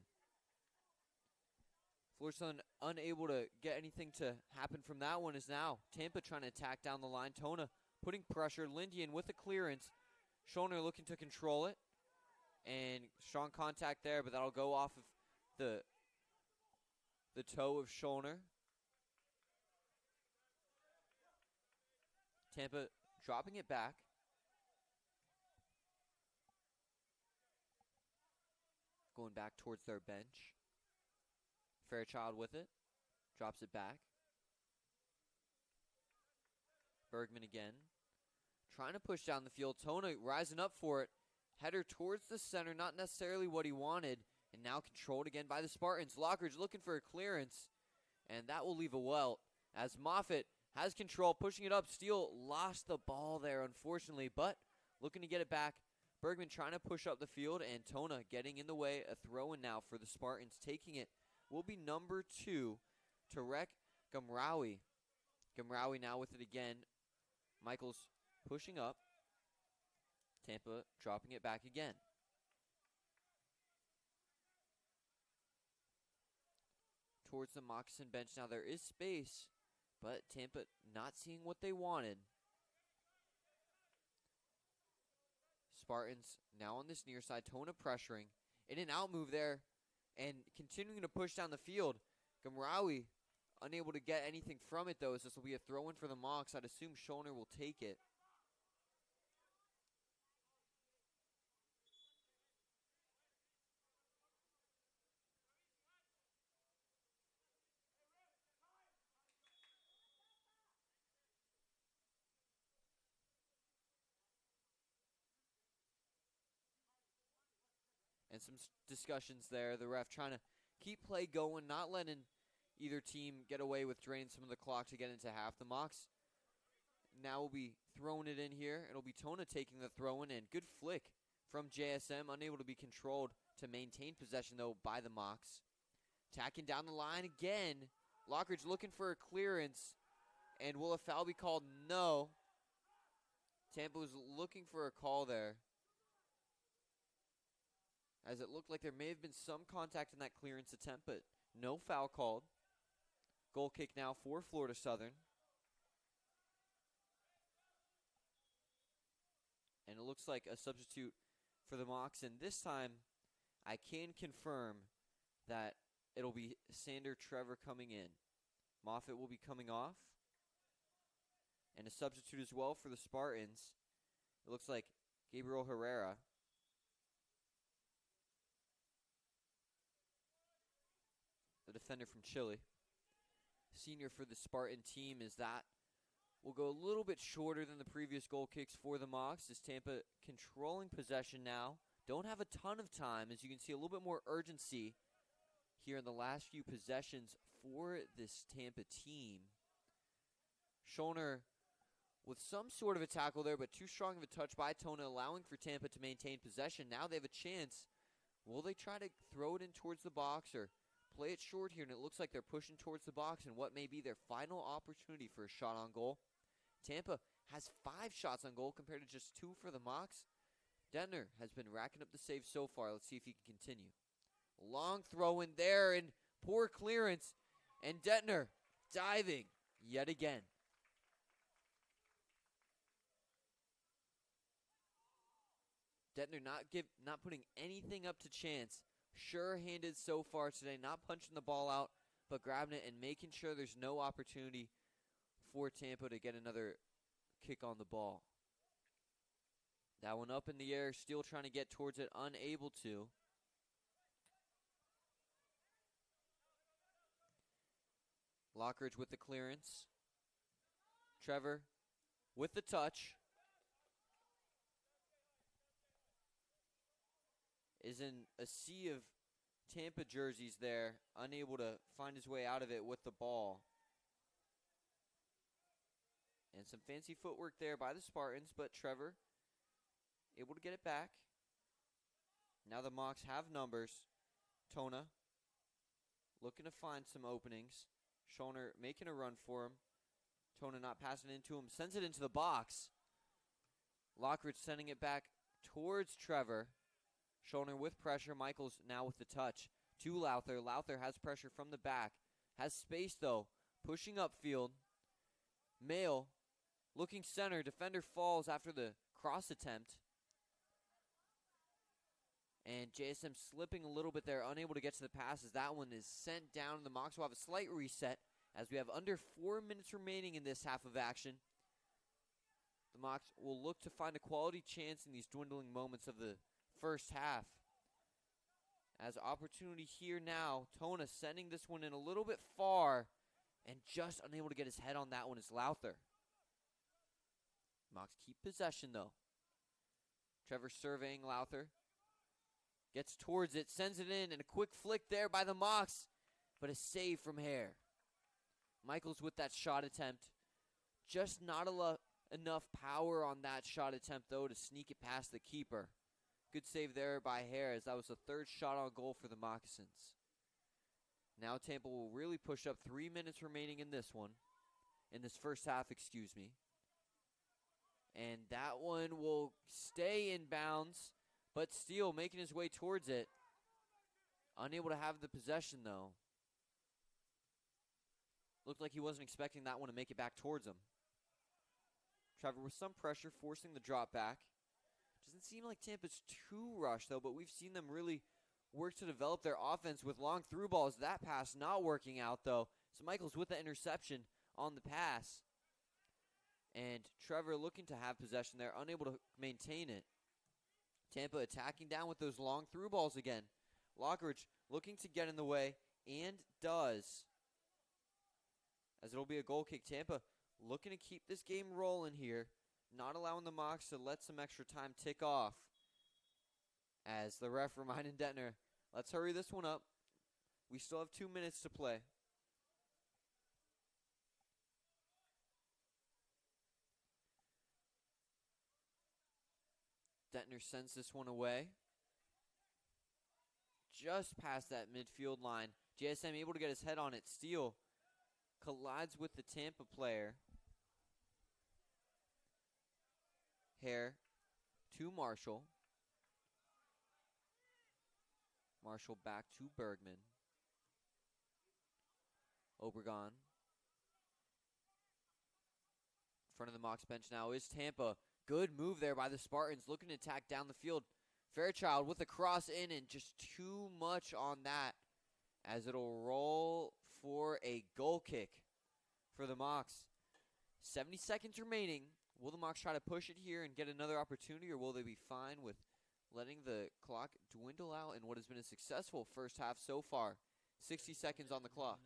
Florida Southern unable to get anything to happen from that one is now Tampa trying to attack down the line. Tona putting pressure. Lindian with a clearance. Schollner looking to control it. And strong contact there, but that'll go off of the toe of Schollner. Tampa dropping it back. Going back towards their bench. Fairchild with it. Drops it back. Bergman again. Trying to push down the field. Tona rising up for it. Header towards the center. Not necessarily what he wanted. And now controlled again by the Spartans. Lockridge looking for a clearance. And that will leave a welt. As Moffitt has control, pushing it up. Steele lost the ball there, unfortunately, but looking to get it back. Bergman trying to push up the field, and Tona getting in the way. A throw-in now for the Spartans. Taking it will be number 2, Tarek Gamraoui. Gamraoui now with it again. Michaels pushing up. Tampa dropping it back again. Towards the Moccasin bench. Now there is space, but Tampa not seeing what they wanted. Spartans now on this near side. Tona pressuring. In and out move there and continuing to push down the field. Gamraoui unable to get anything from it, though, as this will be a throw-in for the Mocs. I'd assume Schoner will take it. And some discussions there. The ref trying to keep play going, not letting either team get away with draining some of the clock to get into half. The Mocs now will be throwing it in here. It'll be Tona taking the throw-in, and good flick from JSM. Unable to be controlled to maintain possession, though, by the Mocs. Tacking down the line again. Lockridge looking for a clearance. And will a foul be called? No. Tampa was looking for a call there, as it looked like there may have been some contact in that clearance attempt, but no foul called. Goal kick now for Florida Southern. And it looks like a substitute for the Mocs, and this time I can confirm that it'll be Sander Trevor coming in. Moffitt will be coming off. And a substitute as well for the Spartans. It looks like Gabriel Herrera. The defender from Chile. Senior for the Spartan team, is that will go a little bit shorter than the previous goal kicks for the Mocs, as Tampa controlling possession now. Don't have a ton of time, as you can see a little bit more urgency here in the last few possessions for this Tampa team. Schoner with some sort of a tackle there, but too strong of a touch by Tona, allowing for Tampa to maintain possession. Now they have a chance. Will they try to throw it in towards the box or play it short here? And it looks like they're pushing towards the box and what may be their final opportunity for a shot on goal. Tampa has 5 shots on goal compared to just 2 for the Mocs. Detner has been racking up the saves so far. Let's see if he can continue. Long throw in there and poor clearance. And Detner diving yet again. Detner not putting anything up to chance. Sure-handed so far today, not punching the ball out, but grabbing it and making sure there's no opportunity for Tampa to get another kick on the ball. That one up in the air, still trying to get towards it, unable to. Lockridge with the clearance. Trevor with the touch. Is in a sea of Tampa jerseys there, unable to find his way out of it with the ball. And some fancy footwork there by the Spartans, but Trevor able to get it back. Now the Mocs have numbers. Tona looking to find some openings. Schoner making a run for him. Tona not passing it into him, sends it into the box. Lockridge sending it back towards Trevor. Schoner with pressure. Michaels now with the touch to Lowther. Lowther has pressure from the back. Has space, though. Pushing upfield. Mail looking center. Defender falls after the cross attempt. And JSM slipping a little bit there. Unable to get to the passes. That one is sent down. The Mocs will have a slight reset as we have under 4 minutes remaining in this half of action. The Mocs will look to find a quality chance in these dwindling moments of the first half. As opportunity here now, Tona sending this one in a little bit far and just unable to get his head on that one is Lowther. Mocs keep possession though. Trevor surveying Lowther. Gets towards it, sends it in, and a quick flick there by the Mocs, but a save from Hare. Michaels with that shot attempt. Just not enough power on that shot attempt, though, to sneak it past the keeper. Good save there by Harris. That was the third shot on goal for the Moccasins. Now Tampa will really push up. 3 minutes remaining in this one. In this first half, excuse me. And that one will stay in bounds, but Steele making his way towards it. Unable to have the possession, though. Looked like he wasn't expecting that one to make it back towards him. Trevor with some pressure, forcing the drop back. Doesn't seem like Tampa's too rushed, though, but we've seen them really work to develop their offense with long through balls. That pass not working out, though. So Michaels with the interception on the pass. And Trevor looking to have possession there, unable to maintain it. Tampa attacking down with those long through balls again. Lockridge looking to get in the way, and does. As it'll be a goal kick. Tampa looking to keep this game rolling here. Not allowing the Mocs to let some extra time tick off. As the ref reminding Detner, let's hurry this one up. We still have 2 minutes to play. Detner sends this one away. Just past that midfield line. JSM able to get his head on it. Steele collides with the Tampa player. Hare to Marshall. Marshall back to Bergman. Obregon. In front of the Mocs bench now is Tampa. Good move there by the Spartans, looking to attack down the field. Fairchild with a cross in, and just too much on that, as it'll roll for a goal kick for the Mocs. 70 seconds remaining. Will the Mocs try to push it here and get another opportunity, or will they be fine with letting the clock dwindle out in what has been a successful first half so far? 60 seconds on the clock.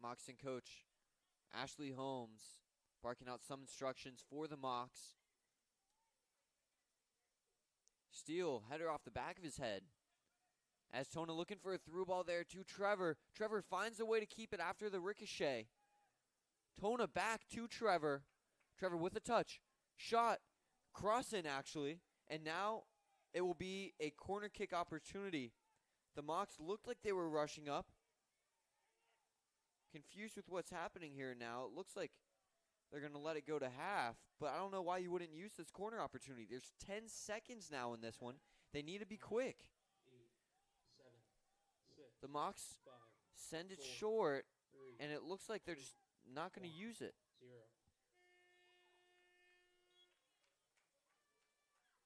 Moxon coach Ashley Holmes barking out some instructions for the Mocs. Steele, header off the back of his head. As Tona looking for a through ball there to Trevor. Trevor finds a way to keep it after the ricochet. Tona back to Trevor. Trevor with a touch. Shot. Cross in, actually. And now it will be a corner kick opportunity. The Mocs looked like they were rushing up. Confused with what's happening here now. It looks like they're going to let it go to half, but I don't know why you wouldn't use this corner opportunity. There's 10 seconds now in this one. They need to be quick. 8, 7, 6, the Mocs 5, send it 4, short, 3, and it looks like they're just not going to use it. 0.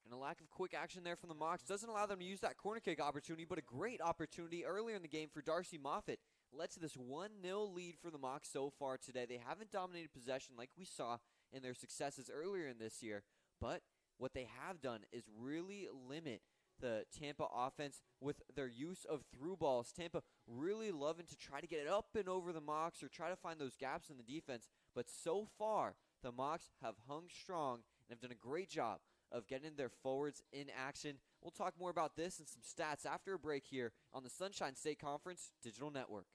And a lack of quick action there from the Mocs doesn't allow them to use that corner kick opportunity, but a great opportunity earlier in the game for Darcy Moffitt. Led to this 1-0 lead for the Mocs so far today. They haven't dominated possession like we saw in their successes earlier in this year, but what they have done is really limit the Tampa offense with their use of through balls. Tampa really loving to try to get it up and over the Mocs or try to find those gaps in the defense, but so far the Mocs have hung strong and have done a great job of getting their forwards in action. We'll talk more about this and some stats after a break here on the Sunshine State Conference Digital Network.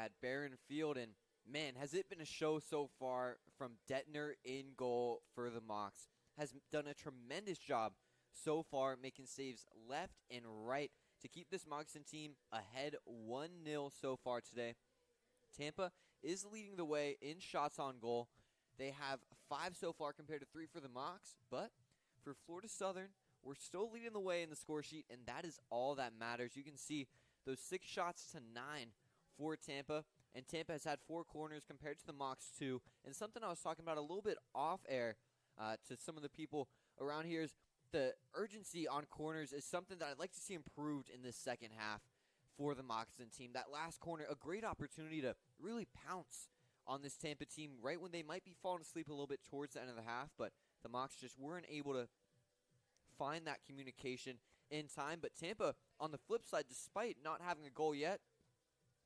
at Barron Field. And, man, has it been a show so far from Detner in goal for the Mocs. Has done a tremendous job so far making saves left and right to keep this Moxon team ahead 1-0 so far today. Tampa is leading the way in shots on goal. They have 5 so far compared to 3 for the Mocs, but for Florida Southern, we're still leading the way in the score sheet, and that is all that matters. You can see those 6 shots to 9 for Tampa, and Tampa has had 4 corners compared to the Mocs 2. And something I was talking about a little bit off air to some of the people around here is the urgency on corners is something that I'd like to see improved in this second half for the Moxon team. That last corner, a great opportunity to really pounce on this Tampa team right when they might be falling asleep a little bit towards the end of the half, but the Mocs just weren't able to find that communication in time. But Tampa, on the flip side, despite not having a goal yet,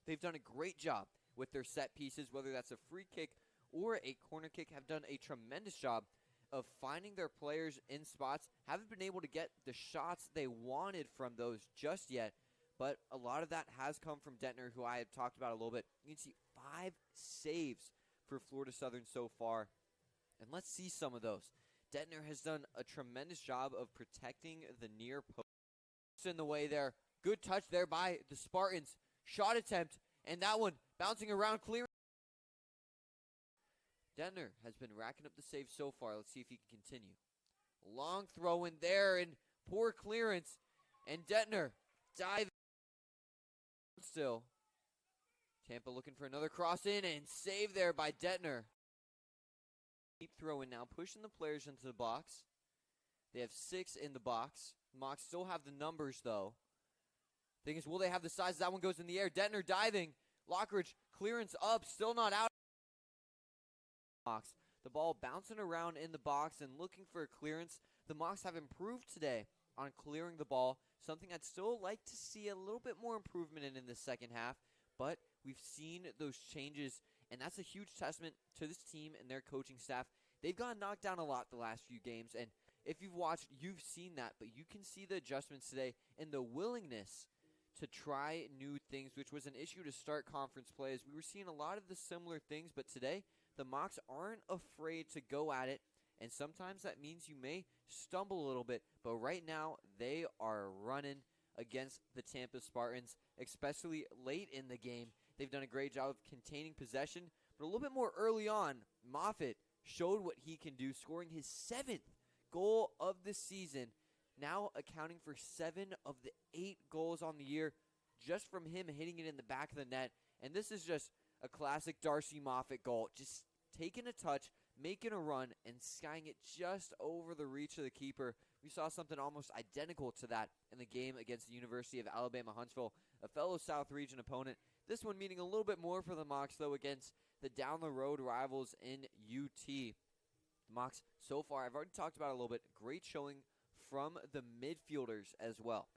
they've done a great job with their set pieces, whether that's a free kick or a corner kick, have done a tremendous job of finding their players in spots. Haven't been able to get the shots they wanted from those just yet, but a lot of that has come from Detner, who I have talked about a little bit. You can see 5 saves for Florida Southern so far, and let's see some of those. Detner has done a tremendous job of protecting the near post. In the way there. Good touch there by the Spartans. Shot attempt, and that one bouncing around, clear. Detner has been racking up the saves so far. Let's see if he can continue. Long throw in there, and poor clearance. And Detner diving still. Tampa looking for another cross in, and save there by Detner. Keep throwing now, pushing the players into the box. They have 6 in the box. Mocs still have the numbers, though. Thing is, will they have the size? That one goes in the air. Detner diving. Lockridge, clearance up, still not out. The ball bouncing around in the box and looking for a clearance. The Mocs have improved today on clearing the ball, something I'd still like to see a little bit more improvement in the second half, but we've seen those changes, and that's a huge testament to this team and their coaching staff. They've gotten knocked down a lot the last few games, and if you've watched, you've seen that, but you can see the adjustments today and the willingness to try new things, which was an issue to start conference play, as we were seeing a lot of the similar things, but today the Mocs aren't afraid to go at it, and sometimes that means you may stumble a little bit, but right now they are running against the Tampa Spartans, especially late in the game. They've done a great job of containing possession, but a little bit more early on, Moffitt showed what he can do, scoring his 7th goal of the season, now accounting for 7 of the 8 goals on the year just from him hitting it in the back of the net. And this is just a classic Darcy Moffitt goal, just taking a touch, making a run, and skying it just over the reach of the keeper. We saw something almost identical to that in the game against the University of Alabama Huntsville, a fellow South Region opponent. This one meaning a little bit more for the Mocs, though, against the down-the-road rivals in UT. The Mocs, so far, I've already talked about it a little bit, great showing from the midfielders as well.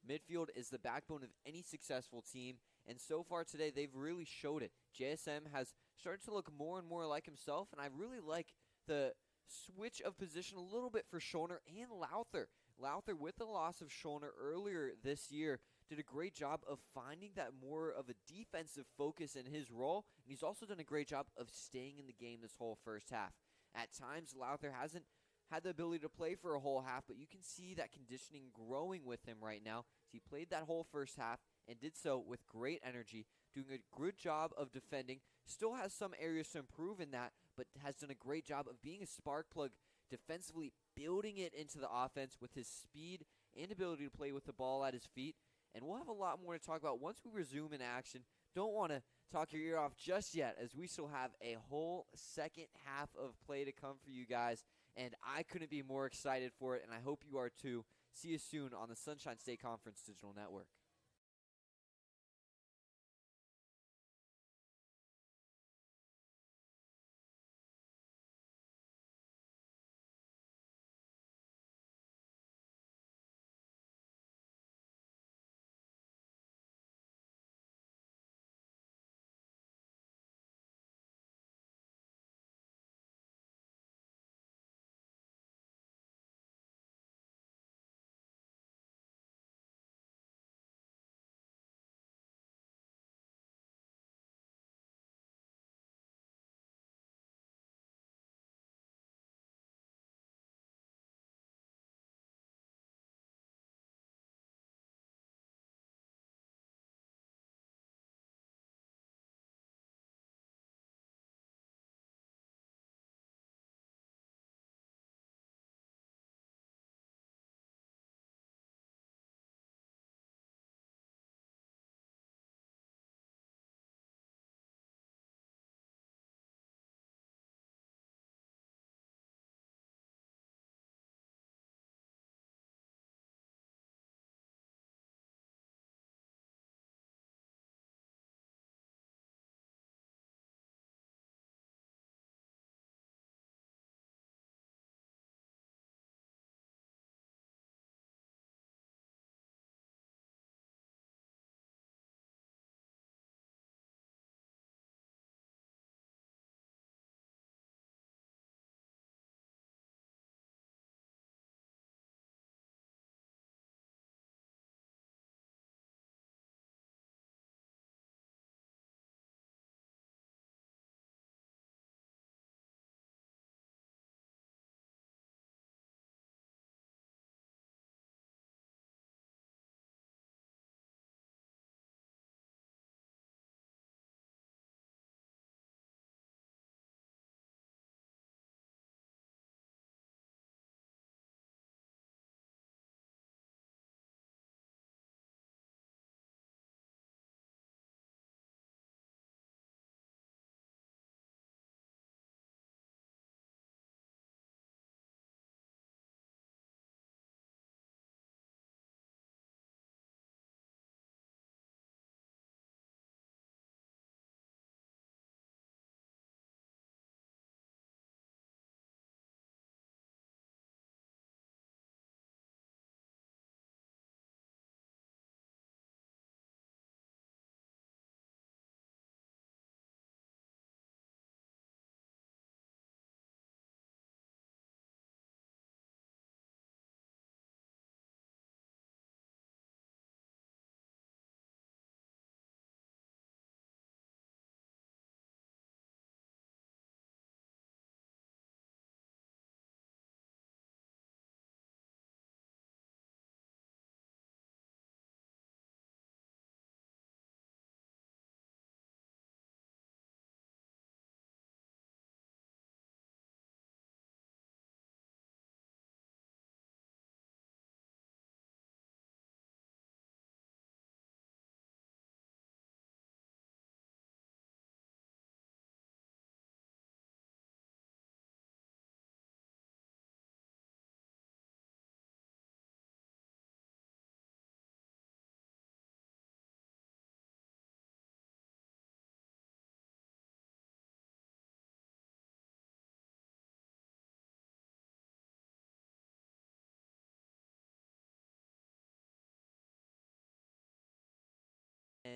Midfield is the backbone of any successful team, and so far today, they've really showed it. JSM has started to look more and more like himself, and I really like the switch of position a little bit for Schoner and Lowther. Lowther, with the loss of Schoner earlier this year, did a great job of finding that more of a defensive focus in his role, and he's also done a great job of staying in the game this whole first half. At times, Lowther hasn't had the ability to play for a whole half, but you can see that conditioning growing with him right now. He played that whole first half and did so with great energy, doing a good job of defending. Still has some areas to improve in that, but has done a great job of being a spark plug defensively, building it into the offense with his speed and ability to play with the ball at his feet. And we'll have a lot more to talk about once we resume in action. Don't want to talk your ear off just yet, as we still have a whole second half of play to come for you guys. And I couldn't be more excited for it, and I hope you are too. See you soon on the Sunshine State Conference Digital Network.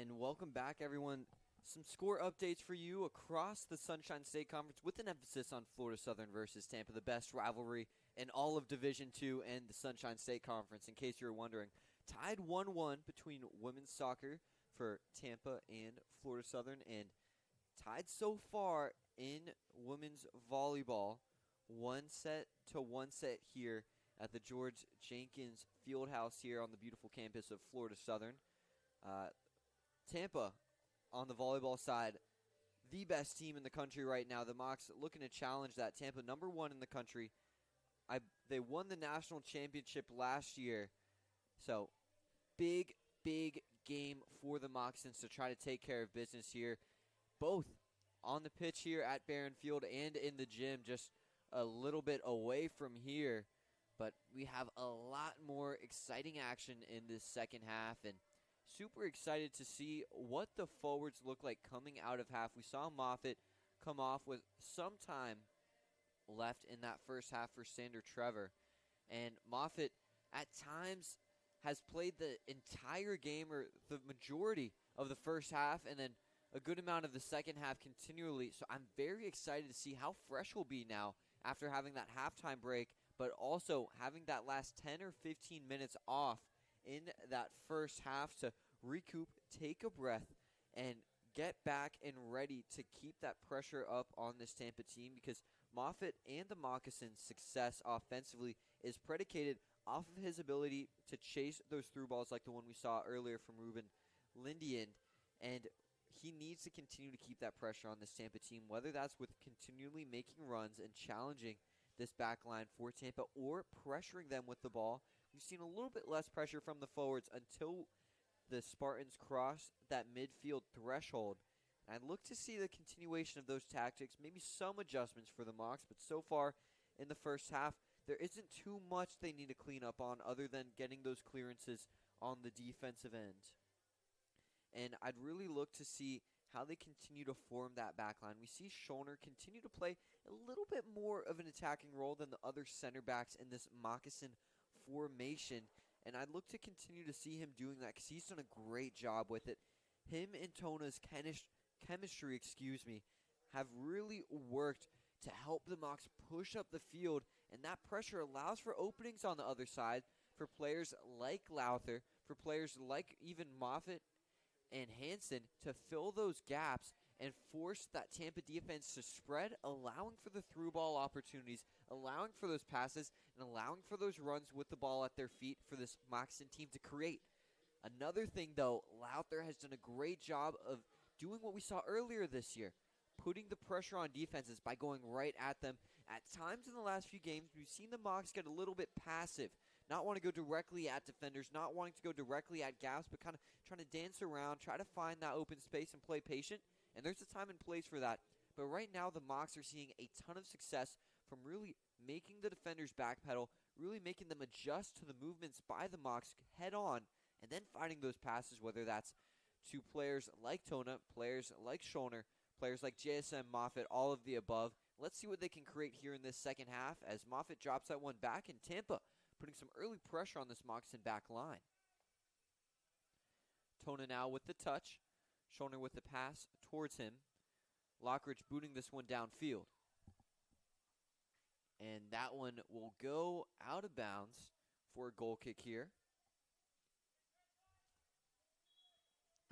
And welcome back, everyone. Some score updates for you across the Sunshine State Conference with an emphasis on Florida Southern versus Tampa, the best rivalry in all of Division II and the Sunshine State Conference, in case you were wondering. Tied 1-1 between women's soccer for Tampa and Florida Southern, and tied so far in women's volleyball, 1-1 here at the George Jenkins Fieldhouse here on the beautiful campus of Florida Southern. Tampa, on the volleyball side, the best team in the country right now. The Mocs looking to challenge that. Tampa, number 1 in the country. They won the national championship last year. So, big game for the Moccasins to try to take care of business here. Both on the pitch here at Barron Field and in the gym, just a little bit away from here. But we have a lot more exciting action in this second half, and super excited to see what the forwards look like coming out of half. We saw Moffitt come off with some time left in that first half for Sander Trevor. And Moffitt, at times, has played the entire game or the majority of the first half and then a good amount of the second half continually. So I'm very excited to see how fresh we'll be now after having that halftime break, but also having that last 10 or 15 minutes off in that first half to recoup, take a breath, and get back and ready to keep that pressure up on this Tampa team, because Moffitt and the Moccasins' success offensively is predicated off of his ability to chase those through balls like the one we saw earlier from Ruben Lindian, and he needs to continue to keep that pressure on this Tampa team, whether that's with continually making runs and challenging this back line for Tampa or pressuring them with the ball. We've seen a little bit less pressure from the forwards until the Spartans cross that midfield threshold. And I look to see the continuation of those tactics, maybe some adjustments for the Mocs, but so far in the first half, there isn't too much they need to clean up on other than getting those clearances on the defensive end. And I'd really look to see how they continue to form that back line. We see Schoner continue to play a little bit more of an attacking role than the other center backs in this Moccasin formation, and I'd look to continue to see him doing that because he's done a great job with it. Him and Tona's chemistry, have really worked to help the Mocs push up the field, and that pressure allows for openings on the other side for players like Lowther, for players like even Moffitt and Hansen to fill those gaps and force that Tampa defense to spread, allowing for the through ball opportunities, allowing for those passes, and allowing for those runs with the ball at their feet for this Moccasin team to create. Another thing, though, Lowther has done a great job of doing what we saw earlier this year, putting the pressure on defenses by going right at them. At times in the last few games, we've seen the Mocs get a little bit passive, not want to go directly at defenders, not wanting to go directly at gaps, but kind of trying to dance around, try to find that open space and play patient. And there's a time and place for that. But right now, the Mocs are seeing a ton of success from really making the defenders backpedal, really making them adjust to the movements by the Mocs head on, and then finding those passes, whether that's to players like Tona, players like Schoner, players like JSM, Moffitt, all of the above. Let's see what they can create here in this second half as Moffitt drops that one back in Tampa, putting some early pressure on this Moccasin back line. Tona now with the touch. Schoner with the pass towards him. Lockridge booting this one downfield. And that one will go out of bounds for a goal kick here.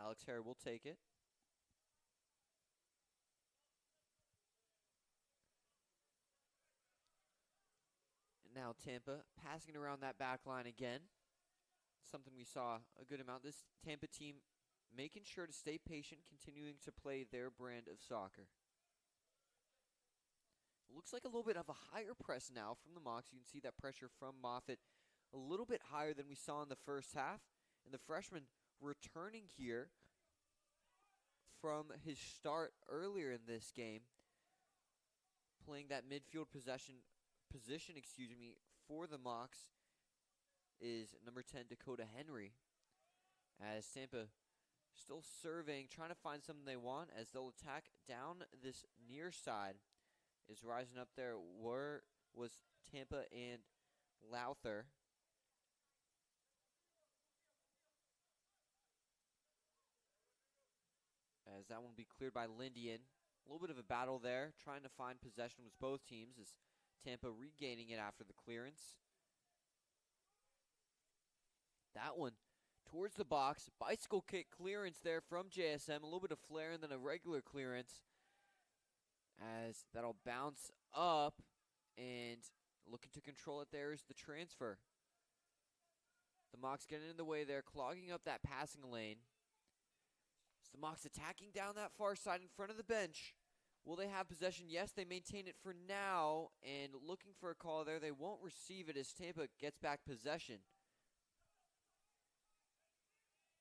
Alex Harry will take it. And now Tampa passing it around that back line again. Something we saw a good amount. This Tampa team making sure to stay patient, continuing to play their brand of soccer. Looks like a little bit of a higher press now from the Mocs. You can see that pressure from Moffitt a little bit higher than we saw in the first half. And the freshman returning here from his start earlier in this game, playing that midfield position, for the Mocs is number 10, Dakota Henry. As Tampa still surveying, trying to find something they want as they'll attack down this near side. Is rising up there was Tampa and Lowther. as that one will be cleared by Lindian. A little bit of a battle there, trying to find possession with both teams as Tampa regaining it after the clearance. That one towards the box. Bicycle kick clearance there from JSM. A little bit of flare and then a regular clearance, as that'll bounce up, and looking to control it there is the transfer. The Mocs getting in the way there, clogging up that passing lane. So the Mocs attacking down that far side in front of the bench. Will they have possession? Yes, they maintain it for now, and looking for a call there. They won't receive it as Tampa gets back possession.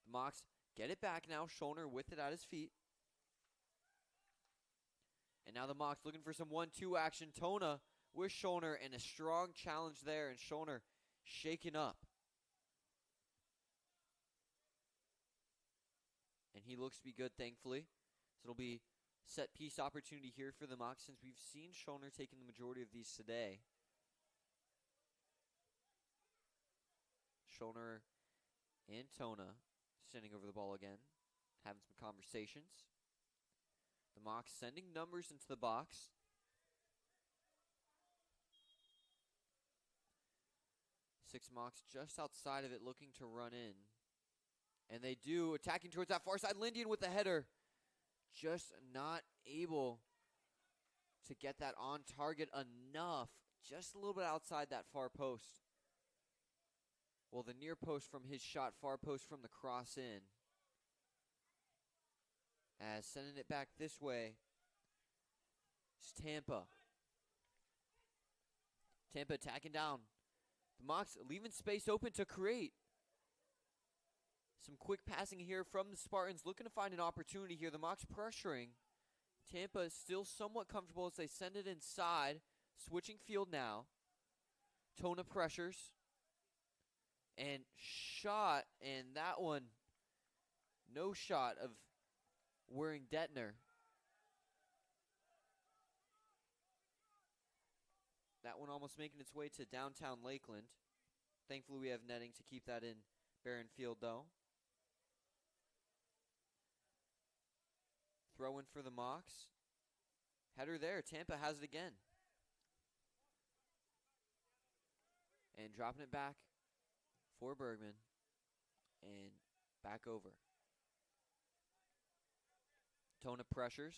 The Mocs get it back now. Schollner with it at his feet. And now the Mocs looking for some 1-2 action. Tona with Schollner, and a strong challenge there, and Schollner shaken up. And he looks to be good, thankfully. So it'll be set piece opportunity here for the Mocs, since we've seen Schollner taking the majority of these today. Schollner and Tona sending over the ball again, having some conversations. The Mocs sending numbers into the box. Six Mocs just outside of it, looking to run in. And they do, attacking towards that far side. Lindian with the header. Just not able to get that on target enough. Just a little bit outside that far post. Well, the near post from his shot, far post from the cross in. As sending it back this way is Tampa. Tampa attacking down. The Mocs leaving space open to create. Some quick passing here from the Spartans, looking to find an opportunity here. The Mocs pressuring. Tampa is still somewhat comfortable as they send it inside. Switching field now. Tona pressures. And shot, and that one, no shot of Waring Detner. That one almost making its way to downtown Lakeland. Thankfully, we have netting to keep that in Barron Field, though. Throw in for the Mocs. Header there. Tampa has it again. And dropping it back for Bergman. And back over. Tona pressures.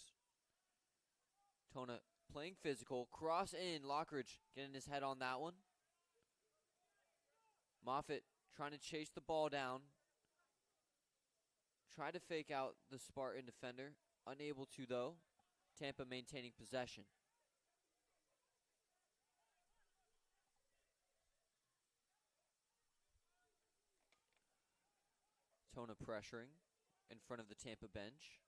Tona playing physical. Cross in. Lockridge getting his head on that one. Moffitt trying to chase the ball down. Try to fake out the Spartan defender. Unable to, though. Tampa maintaining possession. Tona pressuring in front of the Tampa bench.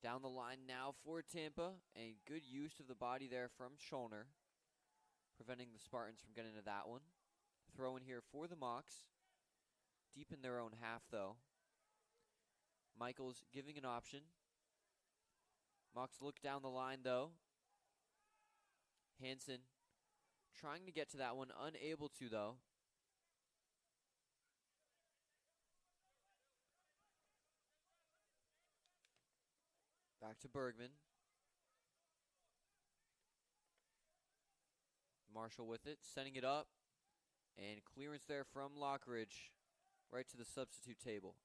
Down the line now for Tampa. A good use of the body there from Schollner, preventing the Spartans from getting into that one. Throw in here for the Mocs. Deep in their own half, though. Michaels giving an option. Mocs look down the line, though. Hansen trying to get to that one. Unable to, though. Back to Bergman. Marshall with it, setting it up. And clearance there from Lockridge, right to the substitute table.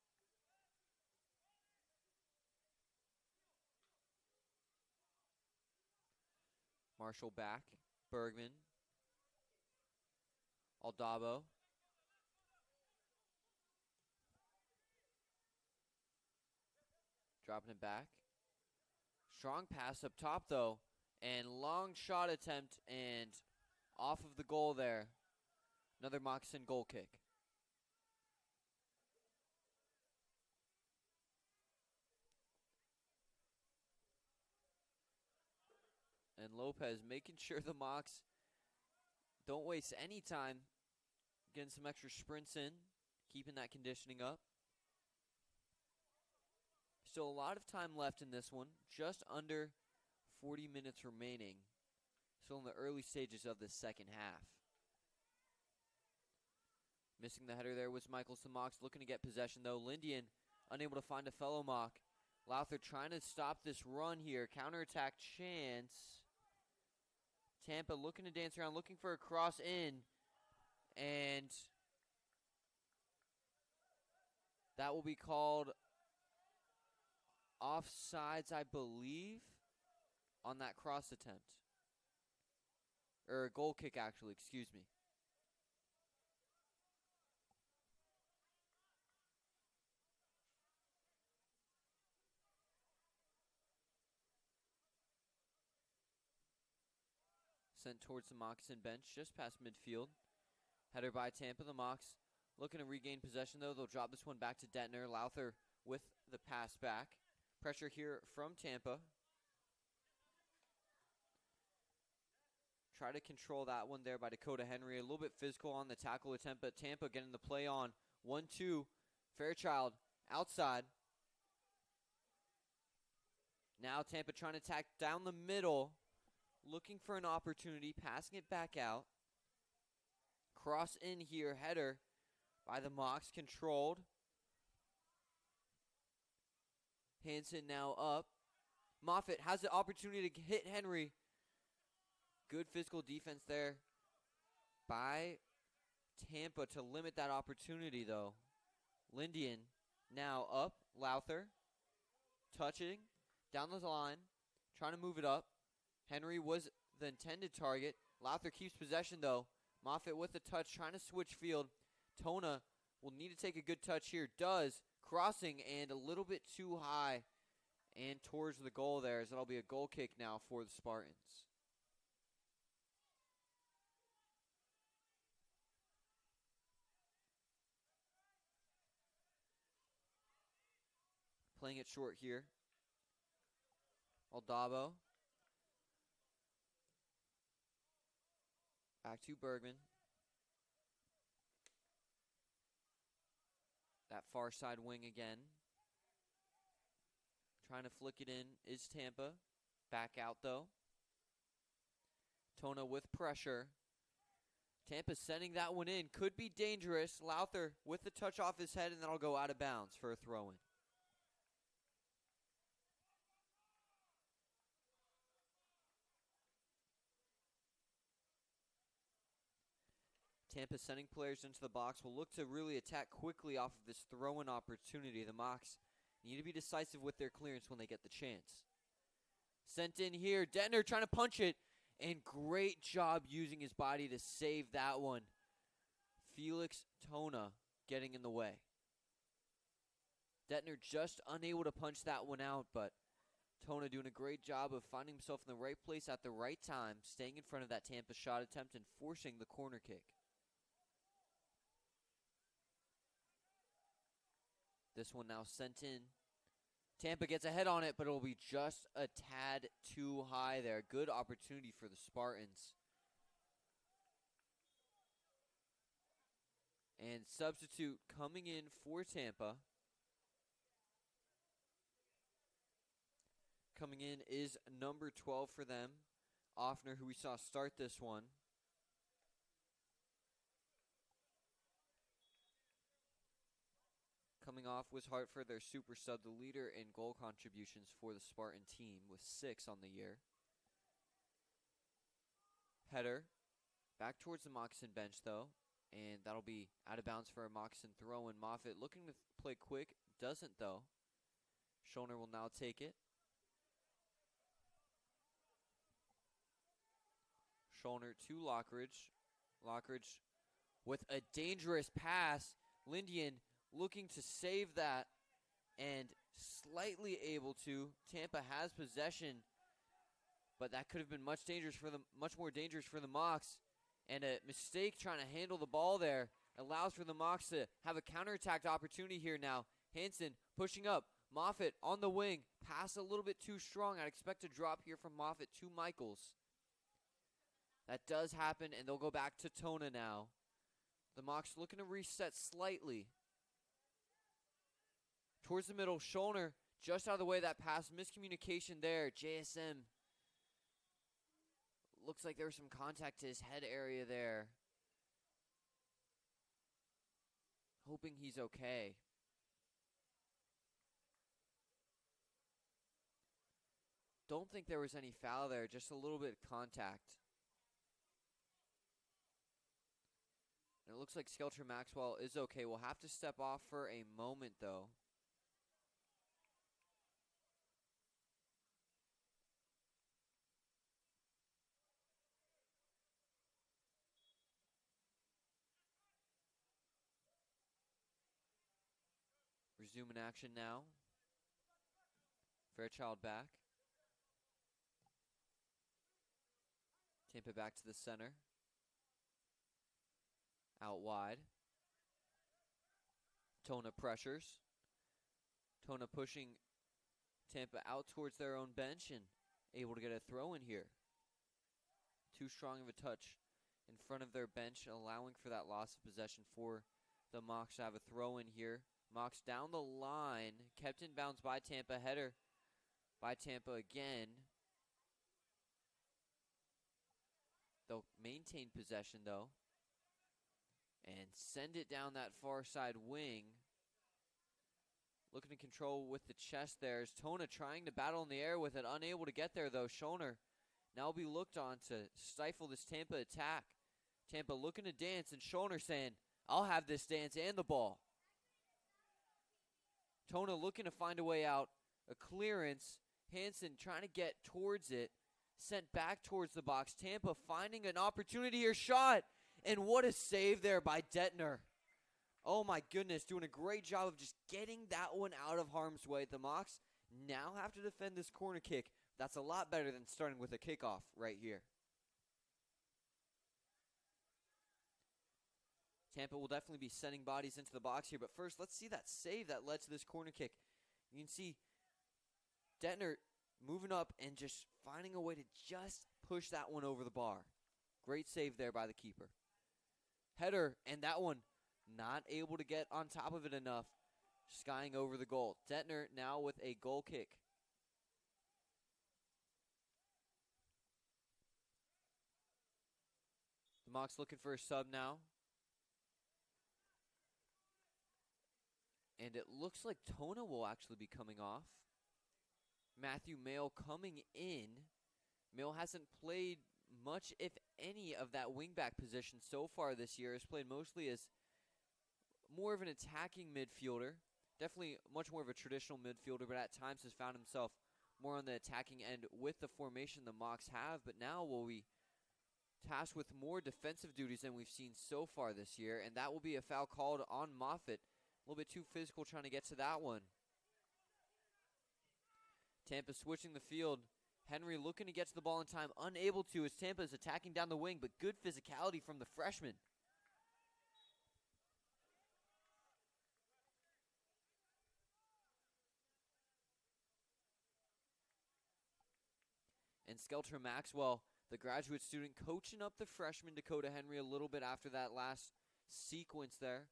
Marshall back. Bergman. Aldabo. Dropping it back. Strong pass up top, though. And long shot attempt, and off of the goal there. Another Moccasin goal kick. And Lopez making sure the Mocs don't waste any time. Getting some extra sprints in. Keeping that conditioning up. Still a lot of time left in this one. Just under 40 minutes remaining. Still in the early stages of the second half. Missing the header there was Michaels. The Mocs looking to get possession, though. Lindian unable to find a fellow Mock. Lowther trying to stop this run here. Counterattack chance. Tampa looking to dance around, looking for a cross in. And that will be called offsides, I believe, on that cross attempt. Or a goal kick, actually, excuse me. Sent towards the Moccasin bench, just past midfield. Header by Tampa. The Mocs looking to regain possession, though. They'll drop this one back to Detner. Lowther with the pass back. Pressure here from Tampa. Try to control that one there by Dakota Henry. A little bit physical on the tackle attempt, but Tampa getting the play on. 1-2. Fairchild outside. Now Tampa trying to attack down the middle. Looking for an opportunity, passing it back out. Cross in here, header by the Mocs, controlled. Hansen now up. Moffitt has the opportunity to hit Henry. Good physical defense there by Tampa to limit that opportunity, though. Lindian now up. Lowther touching down the line, trying to move it up. Henry was the intended target. Lowther keeps possession, though. Moffitt with the touch, trying to switch field. Tona will need to take a good touch here. Does. Crossing and a little bit too high and towards the goal there, as that'll be a goal kick now for the Spartans. Playing it short here. Aldabo. Back to Bergman. That far side wing again. Trying to flick it in is Tampa. Back out, though. Tona with pressure. Tampa sending that one in. Could be dangerous. Lowther with the touch off his head, and that'll go out of bounds for a throw-in. Tampa sending players into the box. Will look to really attack quickly off of this throw-in opportunity. The Mocs need to be decisive with their clearance when they get the chance. Sent in here. Detner trying to punch it. And great job using his body to save that one. Felix Tona getting in the way. Detner just unable to punch that one out, but Tona doing a great job of finding himself in the right place at the right time, staying in front of that Tampa shot attempt and forcing the corner kick. This one now sent in. Tampa gets a head on it, but it'll be just a tad too high there. Good opportunity for the Spartans. And substitute coming in for Tampa. Coming in is number 12 for them, Offner, who we saw start this one. Coming off was Hartford, their super sub, the leader in goal contributions for the Spartan team with 6 on the year. Header back towards the Moccasin bench, though, and that'll be out of bounds for a Moccasin throw in. Moffitt looking to play quick, doesn't, though. Schoner will now take it. Schoner to Lockridge. Lockridge with a dangerous pass. Lindian looking to save that and slightly able to. Tampa has possession, but that could have been much more dangerous for the Mocs. And a mistake trying to handle the ball there allows for the Mocs to have a counterattack opportunity here now. Hansen pushing up. Moffitt on the wing. Pass a little bit too strong. I'd expect a drop here from Moffitt to Michaels. That does happen, and they'll go back to Tona now. The Mocs looking to reset slightly. Towards the middle, Schoner just out of the way of that pass. Miscommunication there. JSM. Looks like there was some contact to his head area there. Hoping he's okay. Don't think there was any foul there, just a little bit of contact. And it looks like Skelter Maxwell is okay. We'll have to step off for a moment, though. Resuming action now. Fairchild back. Tampa back to the center. Out wide. Tona pressures. Tona pushing Tampa out towards their own bench and able to get a throw in here. Too strong of a touch in front of their bench, allowing for that loss of possession for the Mocs to have a throw in here. Mocs down the line, kept in bounds by Tampa. Header by Tampa again. They'll maintain possession, though, and send it down that far side wing. Looking to control with the chest there is Tona trying to battle in the air with it. Unable to get there, though. Schoner now will be looked on to stifle this Tampa attack. Tampa looking to dance, and Schoner saying, I'll have this dance and the ball. Tona looking to find a way out. A clearance. Hansen trying to get towards it. Sent back towards the box. Tampa finding an opportunity here. Shot. And what a save there by Detner. Oh my goodness. Doing a great job of just getting that one out of harm's way. The Mocs now have to defend this corner kick. That's a lot better than starting with a kickoff right here. Tampa will definitely be sending bodies into the box here. But first, let's see that save that led to this corner kick. You can see Detner moving up and just finding a way to just push that one over the bar. Great save there by the keeper. Header, and that one not able to get on top of it enough. Skying over the goal. Detner now with a goal kick. The Mocs looking for a sub now. And it looks like Tona will actually be coming off. Matthew Mail coming in. Mail hasn't played much, if any, of that wingback position so far this year. Has played mostly as more of an attacking midfielder. Definitely much more of a traditional midfielder, but at times has found himself more on the attacking end with the formation the Mocs have. But now will be tasked with more defensive duties than we've seen so far this year. And that will be a foul called on Moffitt. A little bit too physical trying to get to that one. Tampa switching the field. Henry looking to get to the ball in time. Unable to as Tampa is attacking down the wing, but good physicality from the freshman. And Skelter Maxwell, the graduate student, coaching up the freshman Dakota Henry a little bit after that last sequence there.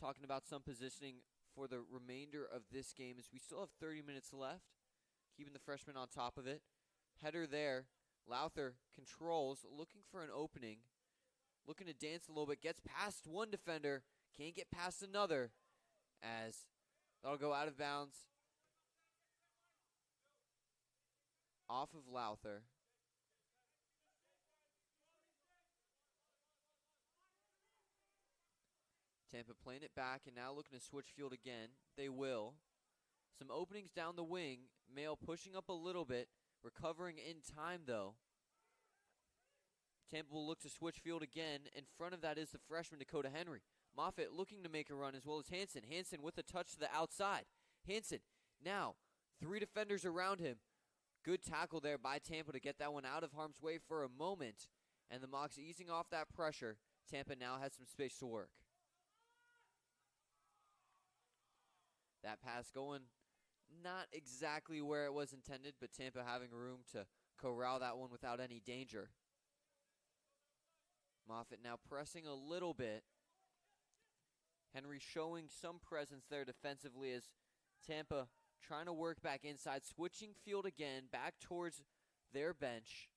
Talking about some positioning for the remainder of this game as we still have 30 minutes left. Keeping the freshman on top of it. Header there. Lowther controls, looking for an opening. Looking to dance a little bit. Gets past one defender. Can't get past another. As that'll go out of bounds. Off of Lowther. Tampa playing it back and now looking to switch field again. They will. Some openings down the wing. Mail pushing up a little bit. Recovering in time, though. Tampa will look to switch field again. In front of that is the freshman Dakota Henry. Moffitt looking to make a run as well as Hansen. Hansen with a touch to the outside. Hansen now 3 defenders around him. Good tackle there by Tampa to get that one out of harm's way for a moment. And the Mocs easing off that pressure. Tampa now has some space to work. That pass going not exactly where it was intended, but Tampa having room to corral that one without any danger. Moffitt now pressing a little bit. Henry showing some presence there defensively as Tampa trying to work back inside, switching field again, back towards their bench.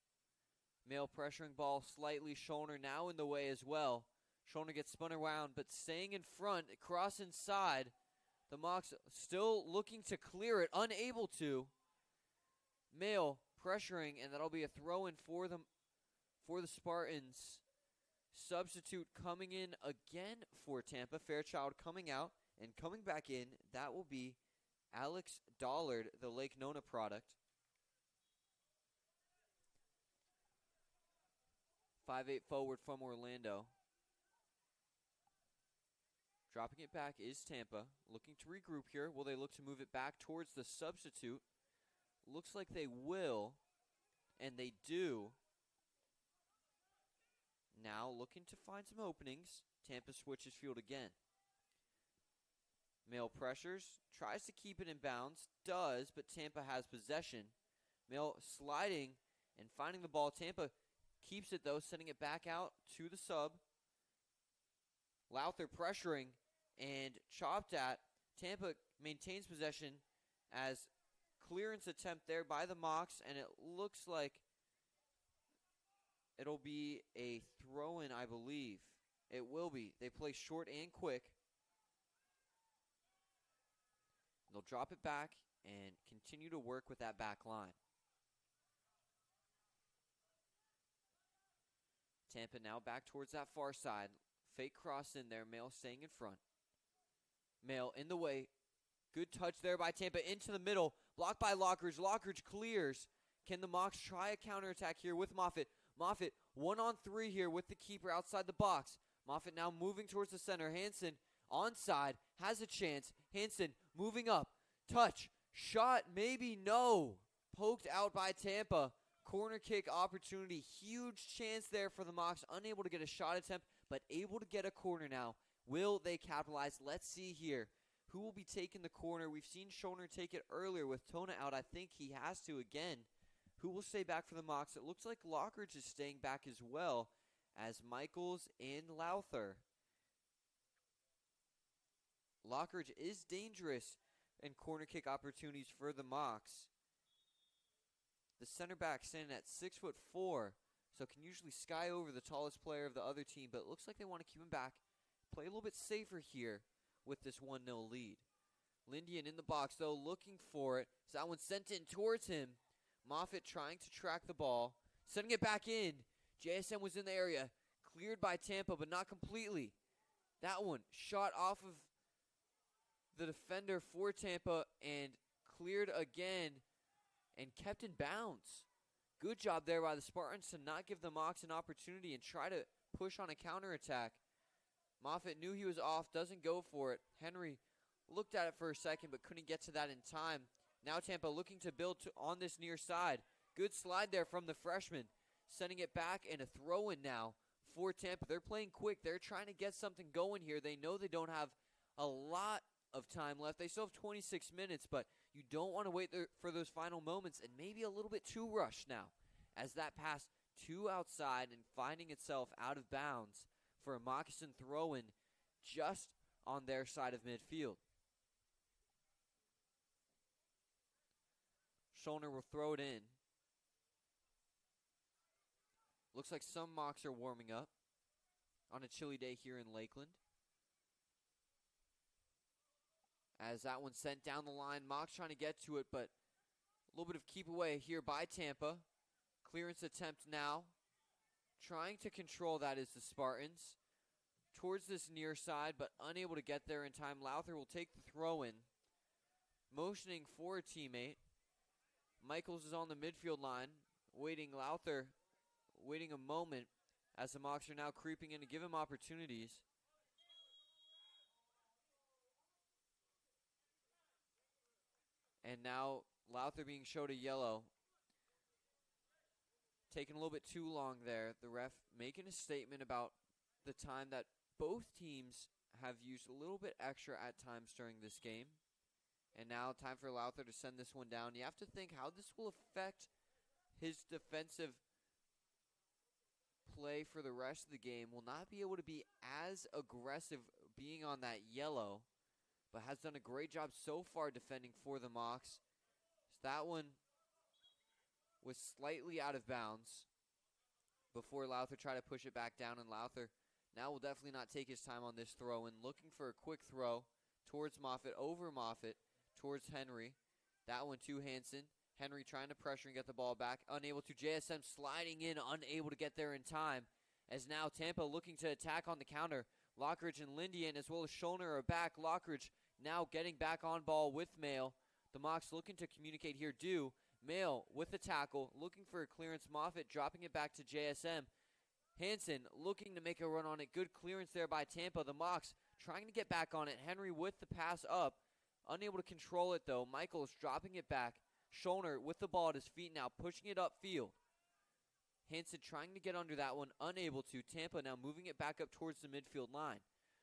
Mail pressuring ball slightly. Schoner now in the way as well. Schoner gets spun around, but staying in front, cross inside. The Mocs still looking to clear it, unable to. Mail pressuring, and that'll be a throw-in for the Spartans. Substitute coming in again for Tampa. Fairchild coming out and coming back in. That will be Alex Dollard, the Lake Nona product. 5'8" forward from Orlando. Dropping it back is Tampa. Looking to regroup here. Will they look to move it back towards the substitute? Looks like they will, and they do. Now looking to find some openings. Tampa switches field again. Mail pressures, tries to keep it in bounds, does, but Tampa has possession. Mail sliding and finding the ball. Tampa keeps it though, sending it back out to the sub. Lowther pressuring and chopped at. Tampa maintains possession as clearance attempt there by the Mocs, and it looks like it'll be a throw-in, I believe. It will be. They play short and quick. They'll drop it back and continue to work with that back line. Tampa now back towards that far side. Fake cross in there. Mail staying in front. Mail in the way. Good touch there by Tampa into the middle. Blocked by Lockridge. Lockridge clears. Can the Mocs try a counterattack here with Moffitt? Moffitt 1-on-3 here with the keeper outside the box. Moffitt now moving towards the center. Hansen onside. Has a chance. Hansen moving up. Touch. Shot. Maybe no. Poked out by Tampa. Corner kick opportunity. Huge chance there for the Mocs. Unable to get a shot attempt, but able to get a corner now. Will they capitalize? Let's see here. Who will be taking the corner? We've seen Schoner take it earlier with Tona out. I think he has to again. Who will stay back for the Mocs? It looks like Lockridge is staying back as well as Michaels and Lowther. Lockridge is dangerous in corner kick opportunities for the Mocs. The center back standing at 6'4", so can usually sky over the tallest player of the other team, but it looks like they want to keep him back. Play a little bit safer here with this 1-0 lead. Lindian in the box, though, looking for it. So that one sent in towards him. Moffitt trying to track the ball. Sending it back in. JSM was in the area. Cleared by Tampa, but not completely. That one shot off of the defender for Tampa and cleared again and kept in bounds. Good job there by the Spartans to not give the Mocs an opportunity and try to push on a counterattack. Moffitt knew he was off, doesn't go for it. Henry looked at it for a second but couldn't get to that in time. Now Tampa looking to build on this near side. Good slide there from the freshman. Sending it back and a throw-in now for Tampa. They're playing quick. They're trying to get something going here. They know they don't have a lot of time left. They still have 26 minutes, but you don't want to wait there for those final moments, and maybe a little bit too rushed now as that pass to outside and finding itself out of bounds for a moccasin throw-in just on their side of midfield. Schoner will throw it in. Looks like some Mocs are warming up on a chilly day here in Lakeland. As that one sent down the line, Mocs trying to get to it, but a little bit of keep away here by Tampa. Clearance attempt now. Trying to control that is the Spartans. Towards this near side, but unable to get there in time. Lowther will take the throw-in. Motioning for a teammate. Michaels is on the midfield line, waiting. Lowther waiting a moment as the Mocs are now creeping in to give him opportunities. And now Lowther being showed a yellow. Taking a little bit too long there. The ref making a statement about the time that both teams have used a little bit extra at times during this game. And now time for Lowther to send this one down. You have to think how this will affect his defensive play for the rest of the game. Will not be able to be as aggressive being on that yellow, but has done a great job so far defending for the Mocs. So that one was slightly out of bounds before Lowther tried to push it back down, and Lowther now will definitely not take his time on this throw and looking for a quick throw towards Moffitt, over Moffitt, towards Henry. That one to Hansen. Henry trying to pressure and get the ball back. Unable to. JSM sliding in. Unable to get there in time. As now Tampa looking to attack on the counter. Lockridge and Lindian as well as Schulner are back. Lockridge now getting back on ball with Mail. The Mocs looking to communicate here. Mail with the tackle. Looking for a clearance. Moffitt dropping it back to JSM. Hansen looking to make a run on it. Good clearance there by Tampa. The Mocs trying to get back on it. Henry with the pass up. Unable to control it though. Michaels dropping it back. Schulner with the ball at his feet now. Pushing it upfield. Hansen trying to get under that one. Unable to. Tampa now moving it back up towards the midfield line.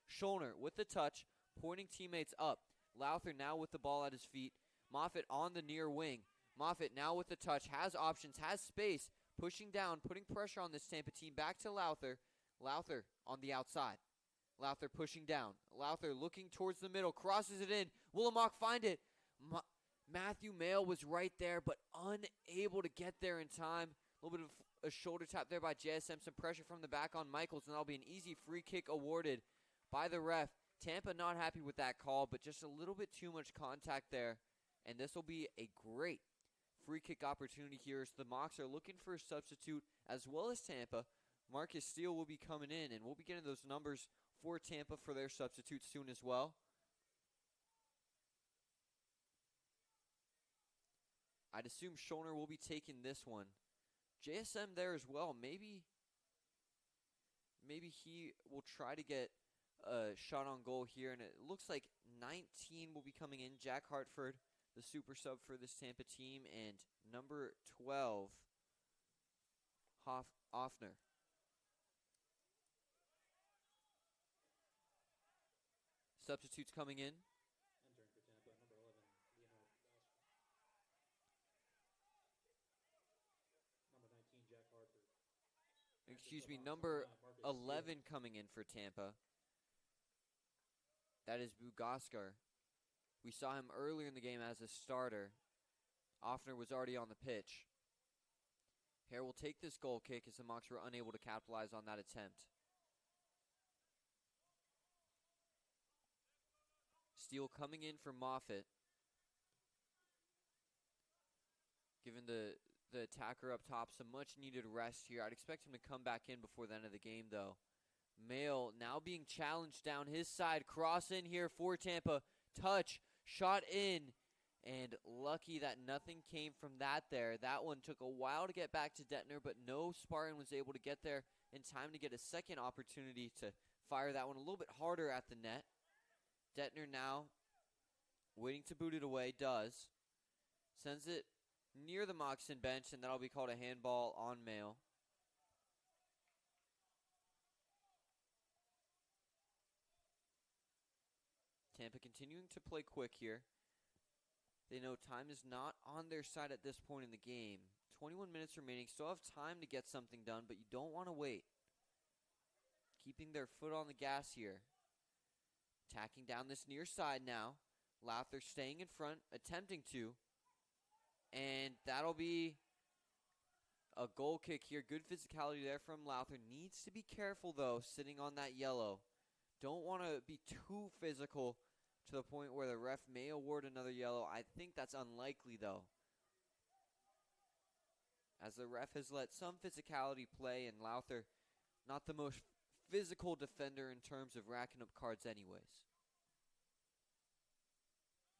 Schulner with the touch. Pointing teammates up. Lowther now with the ball at his feet. Moffitt on the near wing. Moffitt now with the touch. Has options. Has space. Pushing down. Putting pressure on this Tampa team. Back to Lowther. Lowther on the outside. Lowther pushing down. Lowther looking towards the middle. Crosses it in. Will Amok find it? Matthew Mail was right there, but unable to get there in time. A little bit of a shoulder tap there by JSM. Some pressure from the back on Michaels, and that'll be an easy free kick awarded by the ref. Tampa not happy with that call, but just a little bit too much contact there. And this will be a great free kick opportunity here as the Mocs are looking for a substitute as well as Tampa. Marcus Steele will be coming in, and we'll be getting those numbers for Tampa for their substitutes soon as well. I'd assume Schulner will be taking this one. JSM there as well. Maybe he will try to get a shot on goal here, and it looks like 19 will be coming in. Jack Hartford, the super sub for this Tampa team, and number 12, Hoffner. Substitutes coming in. Entering for Tampa, number 11, Leonard Goss. Number 19, Jack Hartford. Excuse me, number 11 coming in for Tampa. That is Bugaskar. We saw him earlier in the game as a starter. Offner was already on the pitch. Hare will take this goal kick as the Mocs were unable to capitalize on that attempt. Steele coming in for Moffitt. Giving the attacker up top some much needed rest here. I'd expect him to come back in before the end of the game though. Mail now being challenged down his side. Cross in here for Tampa. Touch. Shot in. And lucky that nothing came from that there. That one took a while to get back to Detner, but no Spartan was able to get there in time to get a second opportunity to fire that one a little bit harder at the net. Detner now waiting to boot it away. Does. Sends it near the Moxon bench, and that'll be called a handball on Mail. Tampa continuing to play quick here. They know time is not on their side at this point in the game. 21 minutes remaining. Still have time to get something done, but you don't want to wait. Keeping their foot on the gas here. Attacking down this near side now. Lowther staying in front, attempting to. And that'll be a goal kick here. Good physicality there from Lowther. Needs to be careful, though, sitting on that yellow. Don't want to be too physical to the point where the ref may award another yellow. I think that's unlikely, though, as the ref has let some physicality play, and Lowther not the most physical defender in terms of racking up cards anyways.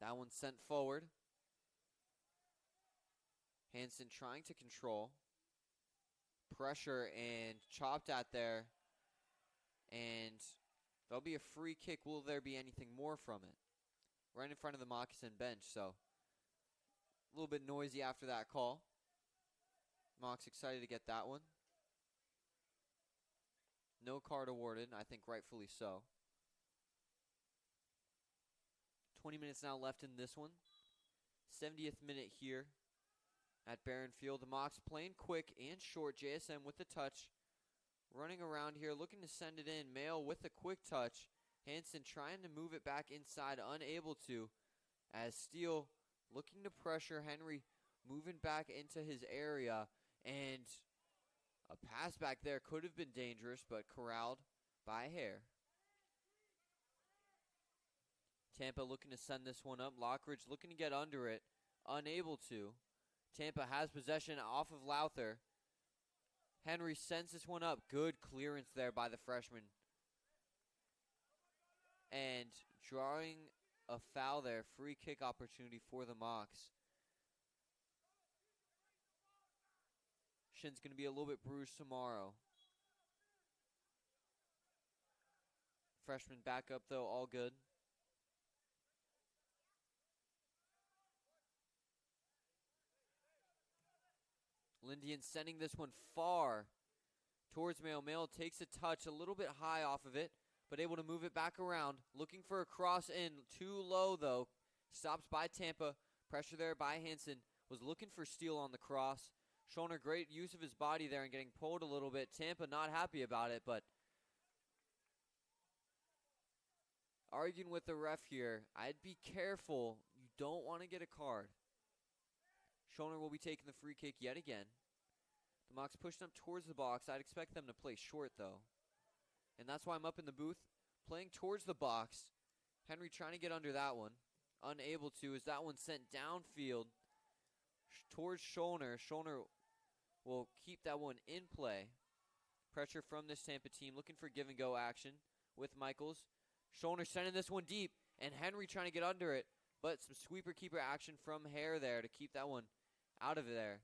That one sent forward. Hansen trying to control. Pressure and chopped at there. And there'll be a free kick. Will there be anything more from it? Right in front of the Moccasin bench, so a little bit noisy after that call. Mocs excited to get that one. No card awarded, I think rightfully so. 20 minutes now left in this one. 70th minute here at Barron Field. The Mocs playing quick and short. JSM with the touch. Running around here, looking to send it in. Mail with a quick touch. Hansen trying to move it back inside, unable to. As Steele looking to pressure Henry, moving back into his area. And a pass back there could have been dangerous, but corralled by Hare. Tampa looking to send this one up. Lockridge looking to get under it. Unable to. Tampa has possession off of Lowther. Henry sends this one up. Good clearance there by the freshman. And drawing a foul there. Free kick opportunity for the Mocs. Shin's going to be a little bit bruised tomorrow. Freshman back up, though, all good. Lindian sending this one far towards Mayo. Mayo takes a touch a little bit high off of it, but able to move it back around. Looking for a cross in. Too low, though. Stops by Tampa. Pressure there by Hansen. Was looking for steal on the cross. Schoner, great use of his body there and getting pulled a little bit. Tampa not happy about it, but arguing with the ref here. I'd be careful. You don't want to get a card. Schoner will be taking the free kick yet again. The Mocs pushing up towards the box. I'd expect them to play short, though. And that's why I'm up in the booth playing towards the box. Henry trying to get under that one. Unable to, as that one sent downfield towards Schoner. Schoner will keep that one in play. Pressure from this Tampa team, looking for give-and-go action with Michaels. Schoner sending this one deep, and Henry trying to get under it, but some sweeper-keeper action from Hare there to keep that one out of there.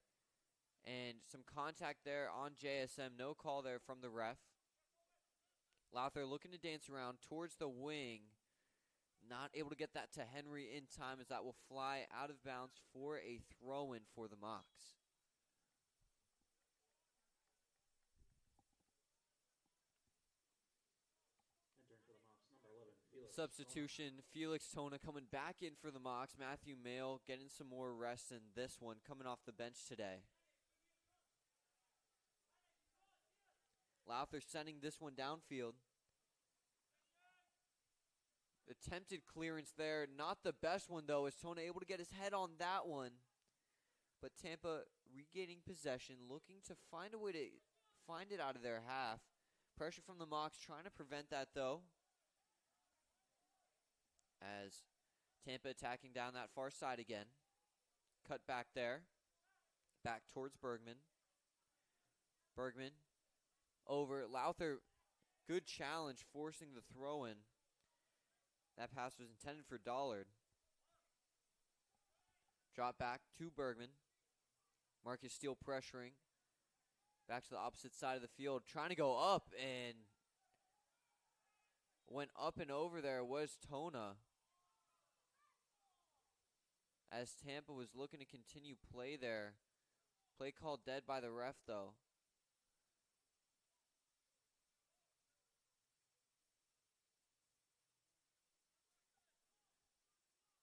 And some contact there on JSM. No call there from the ref. Lowther looking to dance around towards the wing. Not able to get that to Henry in time, as that will fly out of bounds for a throw-in for the Mocs. Entering for the Mocs, number 11, Felix Substitution, Felix Tona coming back in for the Mocs. Matthew Mayo getting some more rest in this one, coming off the bench today. Lowther sending this one downfield. Attempted clearance there. Not the best one, though. Is Tona able to get his head on that one? But Tampa regaining possession, looking to find a way to find it out of their half. Pressure from the Mocs trying to prevent that, though. As Tampa attacking down that far side again. Cut back there. Back towards Bergman. Bergman over. Lowther, good challenge, forcing the throw-in. That pass was intended for Dollard. Drop back to Bergman. Marcus Steele pressuring. Back to the opposite side of the field. Trying to go up, and went up and over there was Tona. As Tampa was looking to continue play there. Play called dead by the ref, though.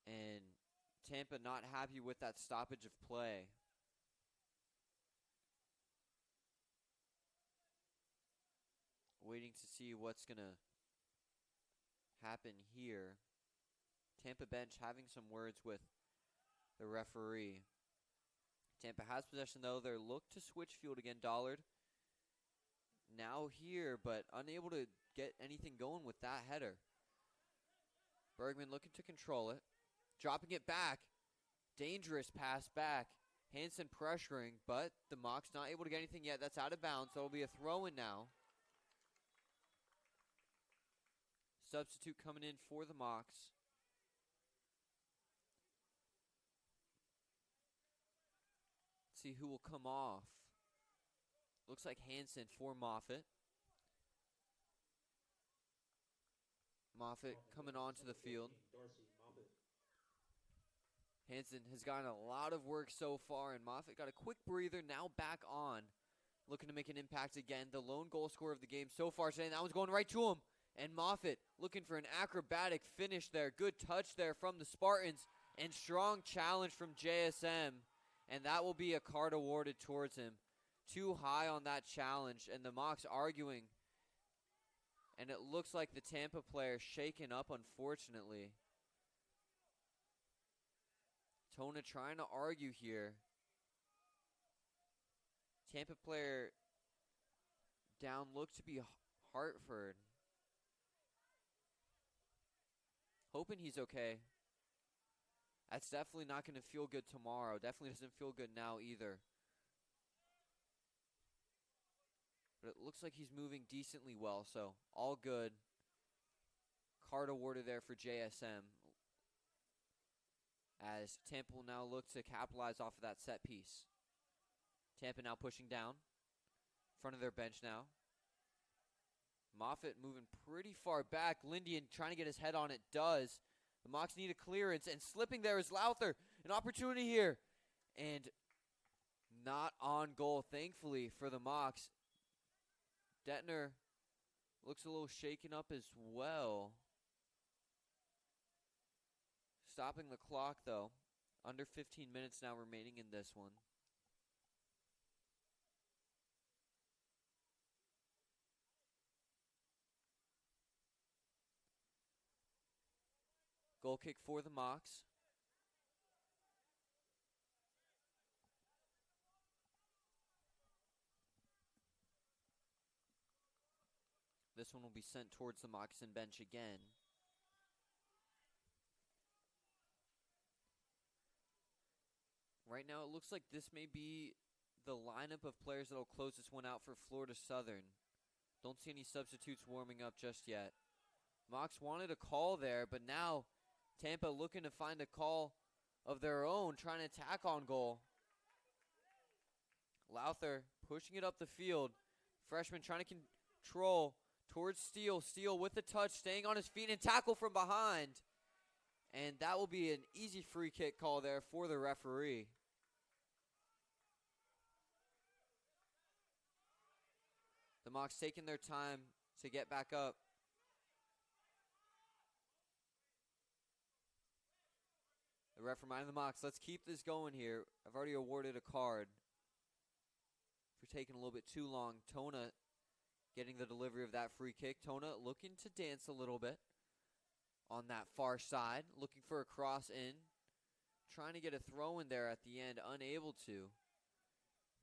And Tampa not happy with that stoppage of play. Waiting to see what's going to happen here. Tampa bench having some words with the referee. Tampa has possession, though. They're look to switch field again. Dollard now here, but unable to get anything going with that header. Bergman looking to control it. Dropping it back. Dangerous pass back. Hansen pressuring, but the Mocs not able to get anything yet. That's out of bounds, so it'll be a throw-in now. Substitute coming in for the Mocs. Let's see who will come off. Looks like Hansen for Moffitt. Moffitt coming onto the field. Hansen has gotten a lot of work so far, and Moffitt got a quick breather, now back on. Looking to make an impact again. The lone goal scorer of the game so far today, and that one's going right to him. And Moffitt looking for an acrobatic finish there. Good touch there from the Spartans, and strong challenge from JSM. And that will be a card awarded towards him. Too high on that challenge, and the Mocs arguing. And it looks like the Tampa player shaken up, unfortunately. Tona trying to argue here. Tampa player down looked to be Hartford. Hoping he's okay. That's definitely not going to feel good tomorrow. Definitely doesn't feel good now either. But it looks like he's moving decently well, so all good. Card awarded there for JSM. As Tampa will now look to capitalize off of that set piece. Tampa now pushing down. In front of their bench now. Moffitt moving pretty far back. Lindian trying to get his head on it. Does. The Mocs need a clearance. And slipping there is Lowther. An opportunity here. And not on goal, thankfully, for the Mocs. Detner looks a little shaken up as well. Stopping the clock, though. Under 15 minutes now remaining in this one. Goal kick for the Mocs. This one will be sent towards the Moccasin bench again. Right now, it looks like this may be the lineup of players that will close this one out for Florida Southern. Don't see any substitutes warming up just yet. Mocs wanted a call there, but now Tampa looking to find a call of their own, trying to attack on goal. Lowther pushing it up the field. Freshman trying to control towards Steele. Steele with the touch, staying on his feet and tackle from behind. And that will be an easy free kick call there for the referee. The Mocs taking their time to get back up. The ref reminding the Mocs, let's keep this going here. I've already awarded a card. If you're taking a little bit too long, Tona getting the delivery of that free kick. Tona looking to dance a little bit on that far side. Looking for a cross in. Trying to get a throw in there at the end. Unable to.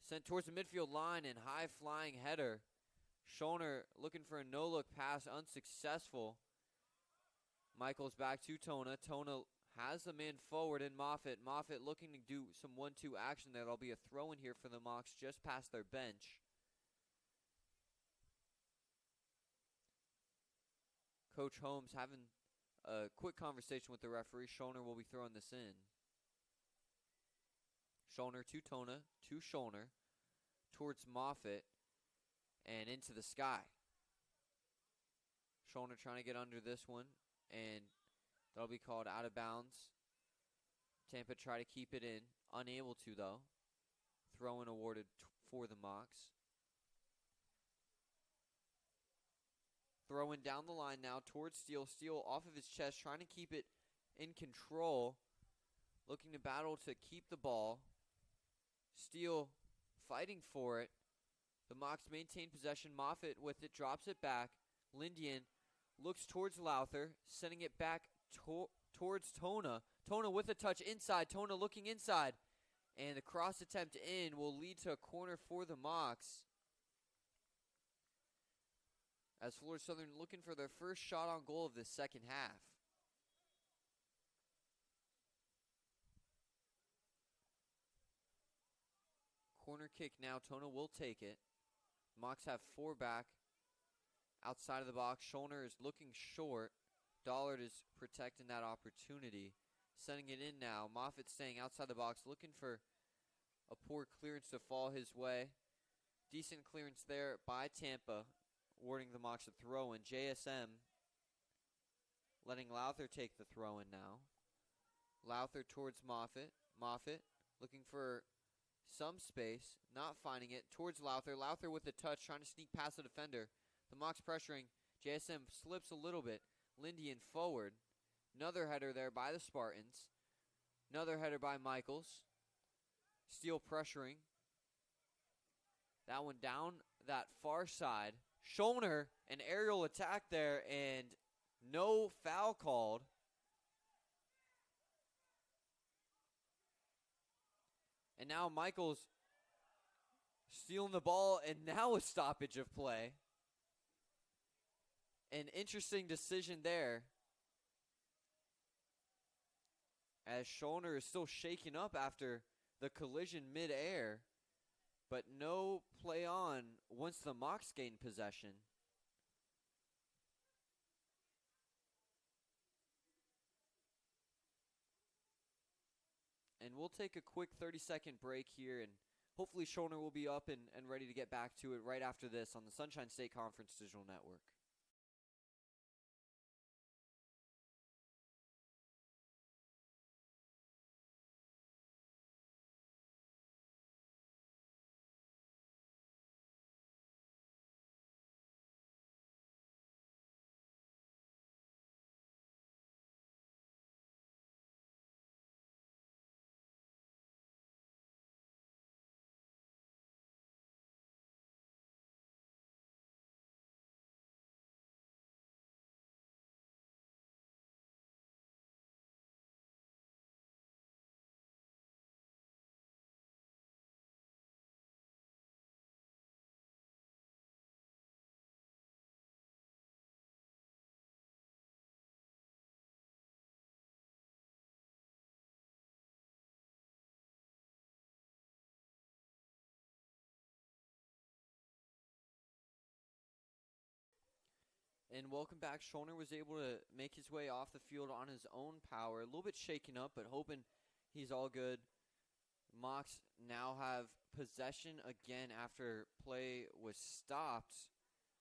Sent towards the midfield line and high flying header. Schoner looking for a no-look pass. Unsuccessful. Michaels back to Tona. Tona has the man forward in Moffitt. Moffitt looking to do some 1-2 action there. There'll be a throw in here for the Mocs just past their bench. Coach Holmes having a quick conversation with the referee. Schoner will be throwing this in. Schoner to Tona, to Schoner, towards Moffitt, and into the sky. Schoner trying to get under this one, and that'll be called out of bounds. Tampa try to keep it in. Unable to, though. Throw-in awarded for the Mocs. Throwing down the line now towards Steele. Steele off of his chest, trying to keep it in control. Looking to battle to keep the ball. Steele fighting for it. The Mocs maintain possession. Moffitt with it, drops it back. Lindian looks towards Lowther, sending it back towards Tona. Tona with a touch inside. Tona looking inside. And the cross attempt in will lead to a corner for the Mocs. As Florida Southern looking for their first shot on goal of the second half. Corner kick now. Tona will take it. Mocs have 4 back. Outside of the box. Schoner is looking short. Dollard is protecting that opportunity. Sending it in now. Moffitt staying outside the box. Looking for a poor clearance to fall his way. Decent clearance there by Tampa. Awarding the Mocs a throw in. JSM letting Lowther take the throw in now. Lowther towards Moffitt. Moffitt looking for some space. Not finding it. Towards Lowther. Lowther with the touch. Trying to sneak past the defender. The Mocs pressuring. JSM slips a little bit. Lindian forward. Another header there by the Spartans. Another header by Michaels. Steele pressuring. That one down that far side. Schoner, an aerial attack there, and no foul called. And now Michaels stealing the ball, and now a stoppage of play. An interesting decision there. as Schoner is still shaken up after the collision midair, but no play on once the Mocs gain possession. And we'll take a quick 30-second break here, and hopefully Schoner will be up and ready to get back to it right after this on the Sunshine State Conference Digital Network. And welcome back. Schoner was able to make his way off the field on his own power. A little bit shaken up, but hoping he's all good. Mocs now have possession again after play was stopped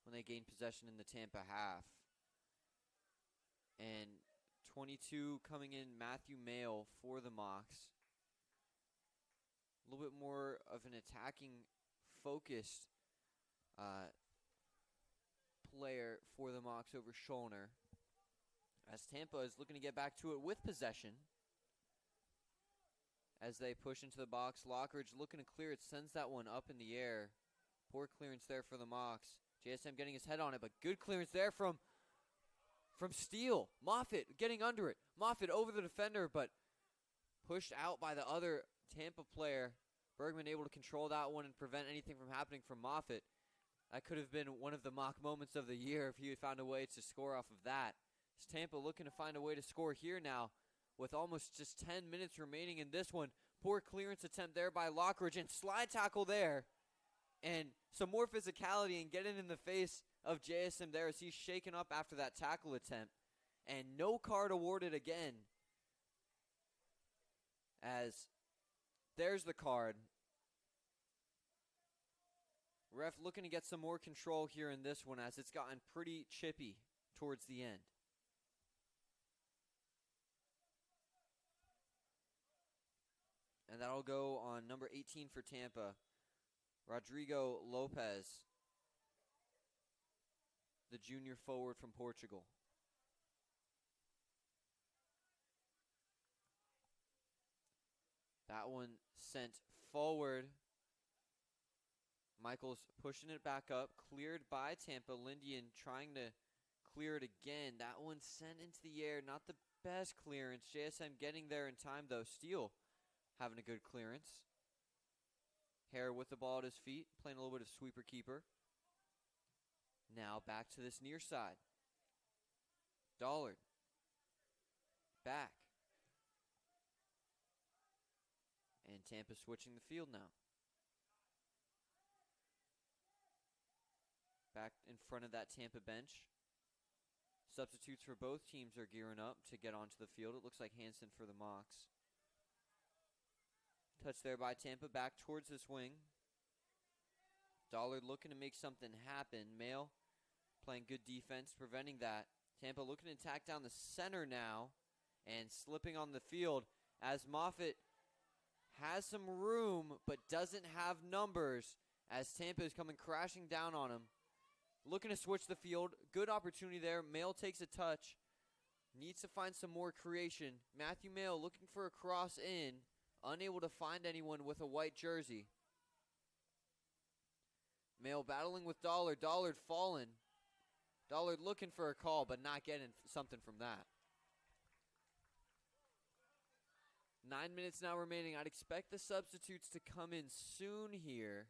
when they gained possession in the Tampa half. And 22 coming in, Matthew Mayle for the Mocs. A little bit more of an attacking focused player for the Mocs over Schoner, as Tampa is looking to get back to it with possession. As they push into the box, Lockridge looking to clear it, sends that one up in the air. Poor clearance there for the Mocs. JSM getting his head on it, but good clearance there from Steele. Moffitt getting under it. Moffitt over the defender, but pushed out by the other Tampa player. Bergman able to control that one and prevent anything from happening from Moffitt. That could have been one of the Mock moments of the year if he had found a way to score off of that. It's Tampa looking to find a way to score here now with almost just 10 minutes remaining in this one. Poor clearance attempt there by Lockridge and slide tackle there. And some more physicality and getting in the face of JSM there as he's shaken up after that tackle attempt. And no card awarded again. As there's the card. Ref looking to get some more control here in this one as it's gotten pretty chippy towards the end. And that'll go on number 18 for Tampa, Rodrigo Lopez, the junior forward from Portugal. That one sent forward. Michaels pushing it back up, cleared by Tampa. Lindian trying to clear it again. That one sent into the air, not the best clearance. JSM getting there in time though. Steele having a good clearance. Hare with the ball at his feet, playing a little bit of sweeper keeper. Now back to this near side. Dollard. Back. And Tampa switching the field now. Back in front of that Tampa bench. Substitutes for both teams are gearing up to get onto the field. It looks like Hansen for the Mocs. Touch there by Tampa, back towards this wing. Dollard looking to make something happen. Mayle playing good defense, preventing that. Tampa looking to attack down the center now and slipping on the field as Moffitt has some room but doesn't have numbers as Tampa is coming crashing down on him. Looking to switch the field. Good opportunity there. Mayle takes a touch. Needs to find some more creation. Matthew Mayle looking for a cross in. Unable to find anyone with a white jersey. Mayle battling with Dollard. Dollard fallen. Dollard looking for a call, but not getting something from that. 9 minutes now remaining. I'd expect the substitutes to come in soon here.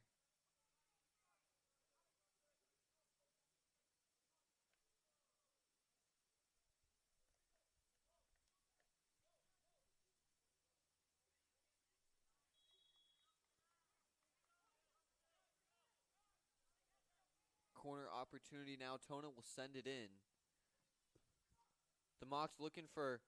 corner opportunity now. Tona will send it in. The Mocs looking for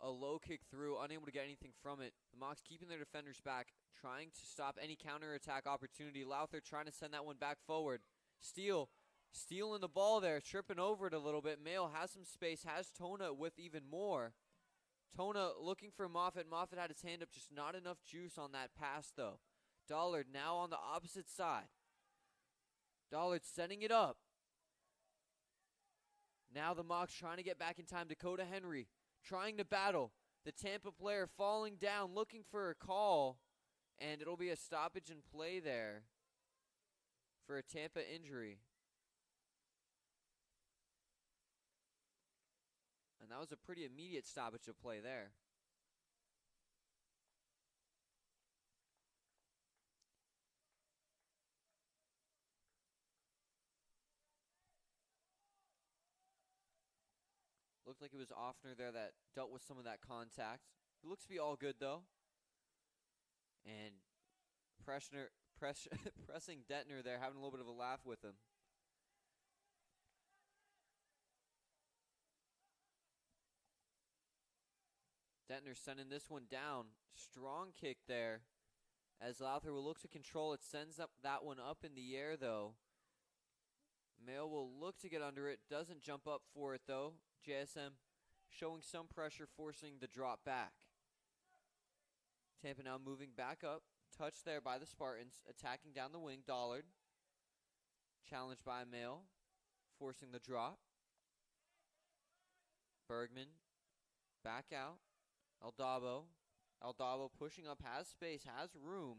a low kick through, unable to get anything from it. The Mocs keeping their defenders back, trying to stop any counterattack opportunity. Lowther trying to send that one back forward. Stealing the ball there, tripping over it a little bit. Mail has some space, has Tona with even more. Tona looking for Moffitt. Moffitt had his hand up, just not enough juice on that pass, though. Dollard now on the opposite side. Dollard setting it up. Now the Mocs trying to get back in time. Dakota Henry trying to battle. The Tampa player falling down, looking for a call. And it'll be a stoppage in play there for a Tampa injury. And that was a pretty immediate stoppage of play there. Looked like it was Offner there that dealt with some of that contact. It looks to be all good, though. And pressing Detner there, having a little bit of a laugh with him. Detner sending this one down. Strong kick there. As Lowther will look to control it. Sends up that one up in the air, though. Mail will look to get under it. Doesn't jump up for it, though. JSM showing some pressure, forcing the drop back. Tampa now moving back up. Touch there by the Spartans. Attacking down the wing. Dollard. Challenged by Mail. Forcing the drop. Bergman. Back out. Aldabo pushing up. Has space. Has room.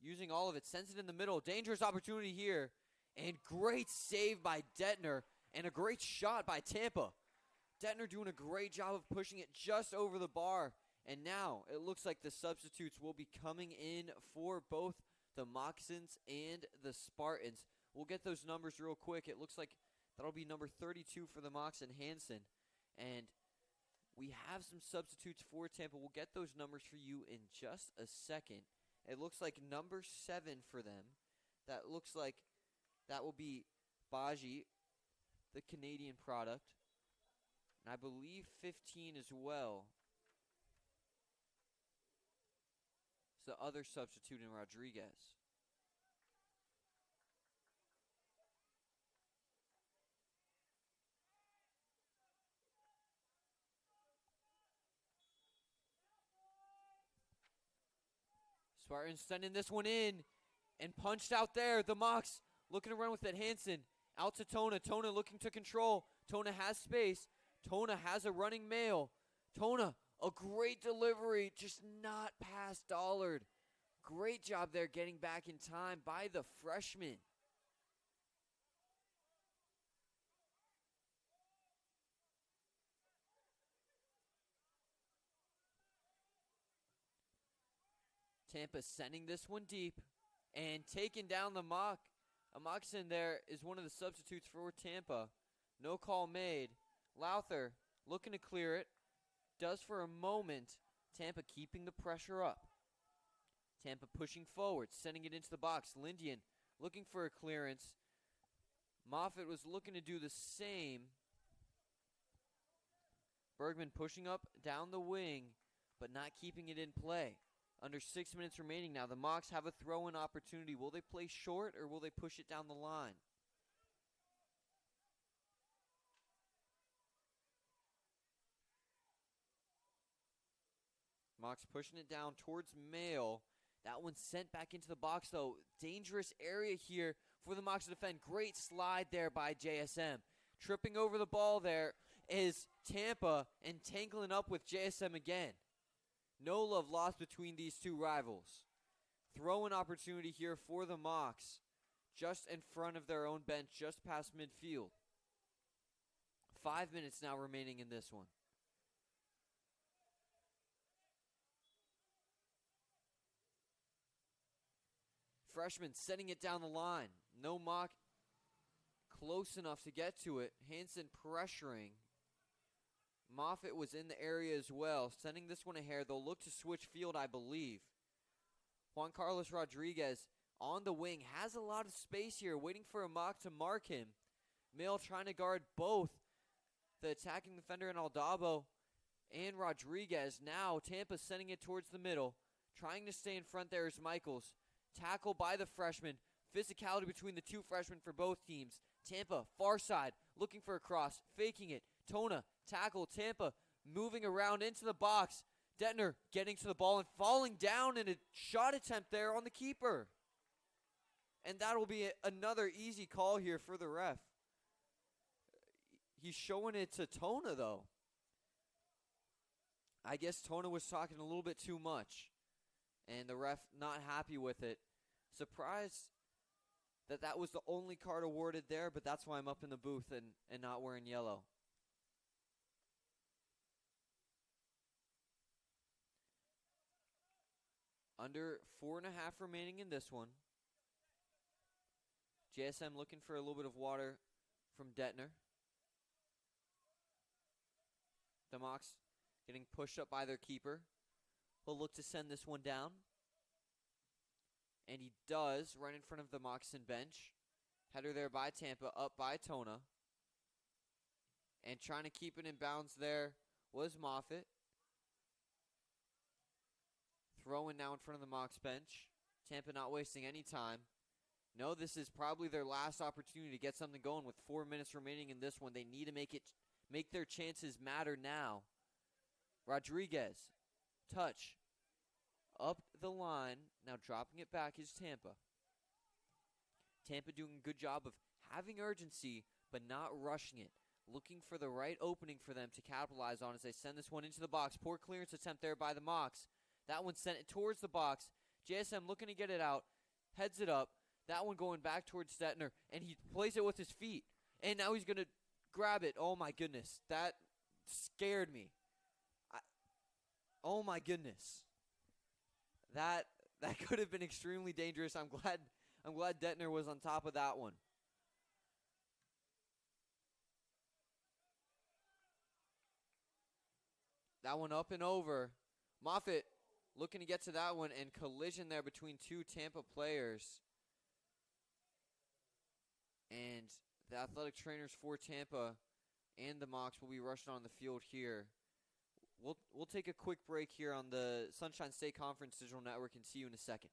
Using all of it. Sends it in the middle. Dangerous opportunity here. And great save by Detner. And a great shot by Tampa. Detner doing a great job of pushing it just over the bar. And now it looks like the substitutes will be coming in for both the Moccasins and the Spartans. We'll get those numbers real quick. It looks like that'll be number 32 for the Mocs and Hansen. And we have some substitutes for Tampa. We'll get those numbers for you in just a second. It looks like number 7 for them. That looks like that will be Baji, the Canadian product. And I believe 15 as well. It's the other substitute in Rodriguez. Spartans sending this one in and punched out there. The Mocs looking to run with it. Hansen out to Tona. Tona looking to control. Tona has space. Tona has a running Mail. Tona, a great delivery, just not past Dollard. Great job there getting back in time by the freshman. Tampa sending this one deep and taking down the Mock. A Moccasin there is one of the substitutes for Tampa. No call made. Lowther looking to clear it. Does for a moment. Tampa keeping the pressure up. Tampa pushing forward, sending it into the box. Lindian looking for a clearance. Moffitt was looking to do the same. Bergman pushing up down the wing, but not keeping it in play. Under 6 minutes remaining now. The Mocs have a throw-in opportunity. Will they play short or will they push it down the line? Mocs pushing it down towards Mail. That one sent back into the box, though. Dangerous area here for the Mocs to defend. Great slide there by JSM. Tripping over the ball there is Tampa and tangling up with JSM again. No love lost between these two rivals. Throw-in opportunity here for the Mocs. Just in front of their own bench, just past midfield. 5 minutes now remaining in this one. Freshman setting it down the line. No Mock close enough to get to it. Hansen pressuring. Moffitt was in the area as well. Sending this one ahead. They'll look to switch field, I believe. Juan Carlos Rodriguez on the wing, has a lot of space here, waiting for a mock to mark him. Mill trying to guard both the attacking defender in Aldabo and Rodriguez. Now Tampa sending it towards the middle. Trying to stay in front there is Michaels. Tackle by the freshman. Physicality between the two freshmen for both teams. Tampa, far side, looking for a cross, faking it. Tona, tackle, Tampa, moving around into the box. Detner getting to the ball and falling down in a shot attempt there on the keeper. And that will be another easy call here for the ref. He's showing it to Tona, though. I guess Tona was talking a little bit too much, and the ref not happy with it. Surprised that was the only card awarded there, but that's why I'm up in the booth and not wearing yellow. Under 4.5 remaining in this one. JSM looking for a little bit of water from Detner. The Mocs getting pushed up by their keeper. He'll look to send this one down. And he does, right in front of the Moccasin bench. Header there by Tampa, up by Tona. And trying to keep it in bounds there was Moffitt. Throwing now in front of the Mocs bench. Tampa not wasting any time. No, this is probably their last opportunity to get something going with 4 minutes remaining in this one. They need to make their chances matter now. Rodriguez, touch, up the line. Now dropping it back is Tampa. Tampa doing a good job of having urgency, but not rushing it. Looking for the right opening for them to capitalize on as they send this one into the box. Poor clearance attempt there by the Mocs. That one sent it towards the box. JSM looking to get it out. Heads it up. That one going back towards Stetner, and he plays it with his feet. And now he's going to grab it. Oh, my goodness. That scared me. Oh, my goodness. That could have been extremely dangerous. I'm glad Detner was on top of that one. That one up and over. Moffitt looking to get to that one, and collision there between two Tampa players. And the athletic trainers for Tampa and the Mocs will be rushing on the field here. We'll take a quick break here on the Sunshine State Conference Digital Network and see you in a second.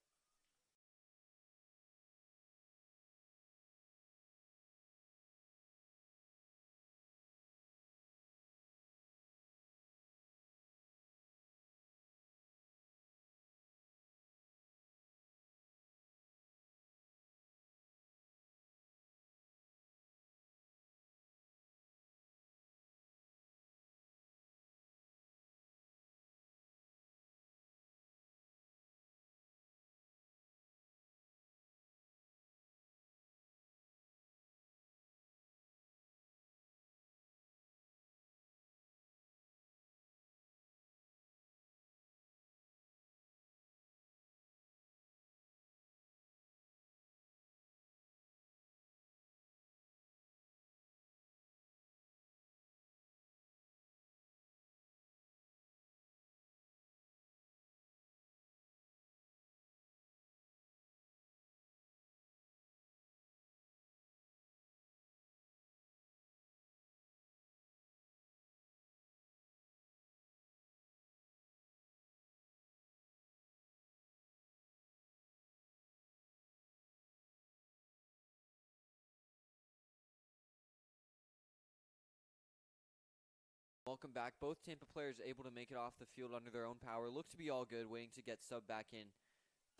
Welcome back. Both Tampa players able to make it off the field under their own power. Look to be all good, waiting to get subbed back in.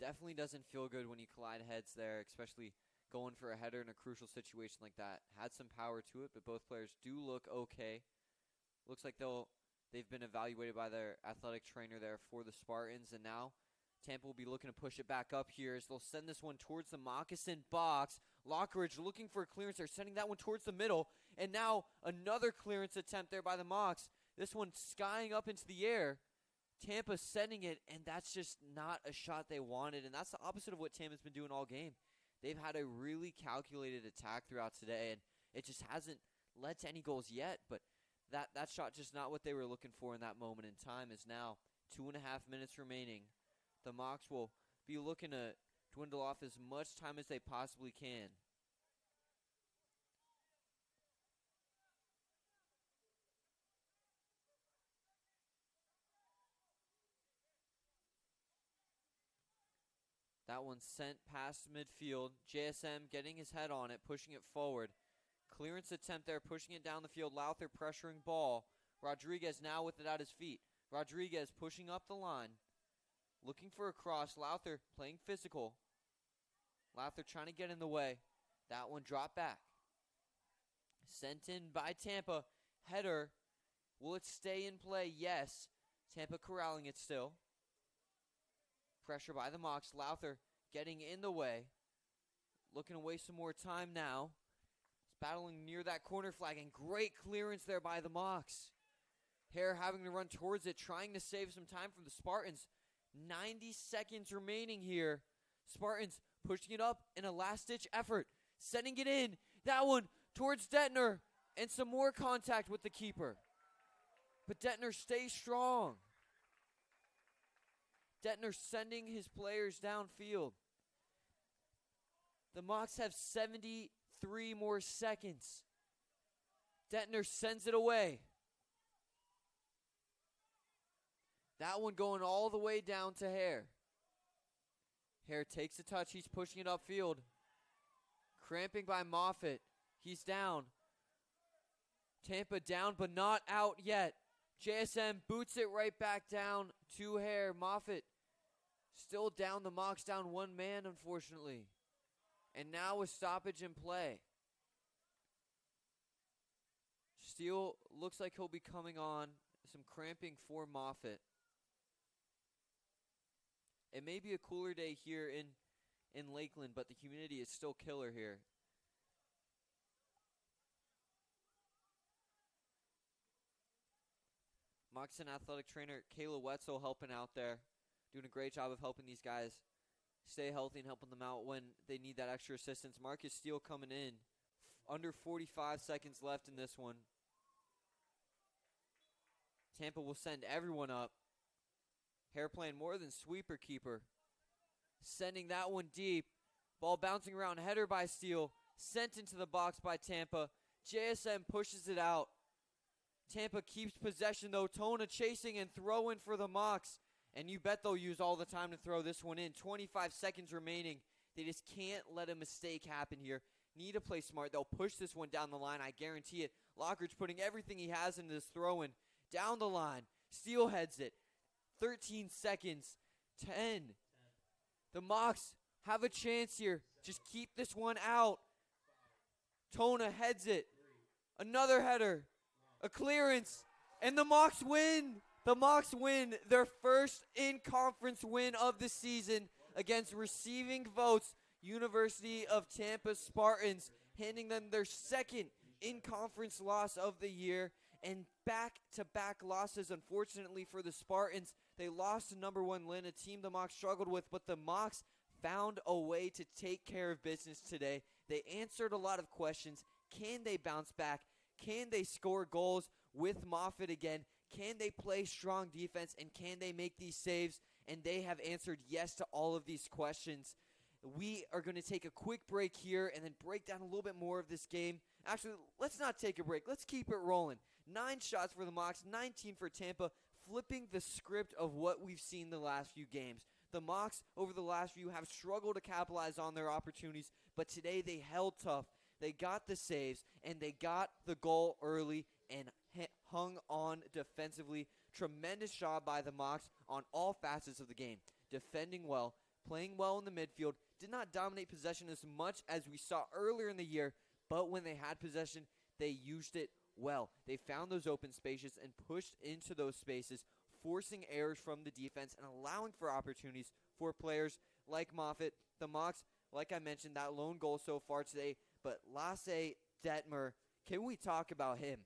Definitely doesn't feel good when you collide heads there, especially going for a header in a crucial situation like that. Had some power to it, but both players do look okay. Looks like they've been evaluated by their athletic trainer there for the Spartans, and now Tampa will be looking to push it back up here as they'll send this one towards the Moccasin box. Lockridge looking for a clearance. They're sending that one towards the middle. And now another clearance attempt there by the Mocs. This one skying up into the air. Tampa sending it, and that's just not a shot they wanted. And that's the opposite of what Tampa's been doing all game. They've had a really calculated attack throughout today, and it just hasn't led to any goals yet. But that shot just not what they were looking for in that moment in time. Is now 2.5 minutes remaining. The Mocs will be looking to dwindle off as much time as they possibly can. That one sent past midfield. JSM getting his head on it, pushing it forward. Clearance attempt there, pushing it down the field. Lowther pressuring ball. Rodriguez now with it at his feet. Rodriguez pushing up the line. Looking for a cross. Lowther playing physical. Lowther trying to get in the way. That one dropped back. Sent in by Tampa. Header. Will it stay in play? Yes. Tampa corralling it still. Pressure by the Mocs. Lowther getting in the way. Looking to waste some more time now. He's battling near that corner flag, and great clearance there by the Mocs. Hare having to run towards it, trying to save some time from the Spartans. 90 seconds remaining here. Spartans pushing it up in a last-ditch effort. Sending it in. That one towards Detner. And some more contact with the keeper. But Detner stays strong. Detner sending his players downfield. The Mocs have 73 more seconds. Detner sends it away. That one going all the way down to Hare. Hare takes a touch. He's pushing it upfield. Cramping by Moffitt. He's down. Tampa down but not out yet. JSM boots it right back down to Hare. Moffitt still down. The Mocs down one man, unfortunately. And now a stoppage in play. Steele looks like he'll be coming on. Some cramping for Moffitt. It may be a cooler day here in Lakeland, but the humidity is still killer here. Moxon athletic trainer Kayla Wetzel helping out there. Doing a great job of helping these guys stay healthy and helping them out when they need that extra assistance. Marcus Steele coming in. Under 45 seconds left in this one. Tampa will send everyone up. Hare playing more than sweeper keeper. Sending that one deep. Ball bouncing around. Header by Steele. Sent into the box by Tampa. JSM pushes it out. Tampa keeps possession though. Tona chasing and throwing for the Mocs. And you bet they'll use all the time to throw this one in. 25 seconds remaining. They just can't let a mistake happen here. Need to play smart. They'll push this one down the line. I guarantee it. Lockridge putting everything he has into this throw-in. Down the line. Steele heads it. 13 seconds. 10. The Mocs have a chance here. Just keep this one out. Tona heads it. Another header. A clearance. And the Mocs win. The Mocs win their first in-conference win of the season against receiving votes University of Tampa Spartans, handing them their second in-conference loss of the year. And back-to-back losses, unfortunately, for the Spartans. They lost to number one Lynn, a team the Mocs struggled with, but the Mocs found a way to take care of business today. They answered a lot of questions. Can they bounce back? Can they score goals with Moffitt again? Can they play strong defense? And can they make these saves? And they have answered yes to all of these questions. We are going to take a quick break here and then break down a little bit more of this game. Actually, let's not take a break. Let's keep it rolling. 9 shots for the Mocs, 19 for Tampa, flipping the script of what we've seen the last few games. The Mocs, over the last few, have struggled to capitalize on their opportunities, but today they held tough. They got the saves, and they got the goal early and hung on defensively. Tremendous job by the Mocs on all facets of the game. Defending well, playing well in the midfield, did not dominate possession as much as we saw earlier in the year, but when they had possession, they used it well. They found those open spaces and pushed into those spaces, forcing errors from the defense and allowing for opportunities for players like Moffitt. The Mocs, like I mentioned, that lone goal so far today, but Lasse Detmer, can we talk about him?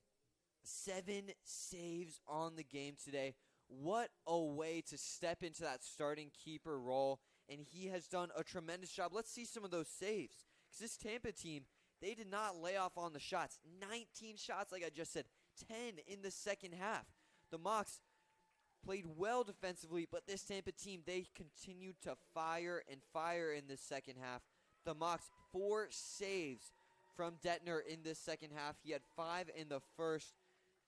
7 saves on the game today. What a way to step into that starting keeper role, and he has done a tremendous job. Let's see some of those saves, because this Tampa team, they did not lay off on the shots. 19 shots, like I just said, 10 in the second half. The Mocs played well defensively, but this Tampa team, they continued to fire and fire in this second half. The Mocs, 4 saves from Detner in this second half. He had 5 in the first.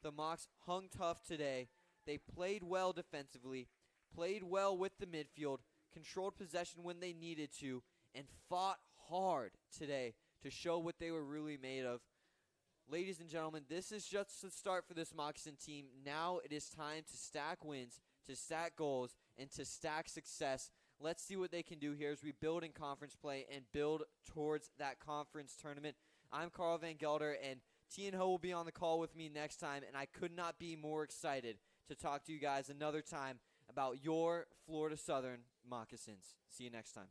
The Mocs hung tough today. They played well defensively, played well with the midfield, controlled possession when they needed to, and fought hard today to show what they were really made of. Ladies and gentlemen, this is just the start for this Moccasin team. Now it is time to stack wins, to stack goals, and to stack success. Let's see what they can do here as we build in conference play and build towards that conference tournament. I'm Carl Van Gelder, and T and Ho will be on the call with me next time, and I could not be more excited to talk to you guys another time about your Florida Southern Moccasins. See you next time.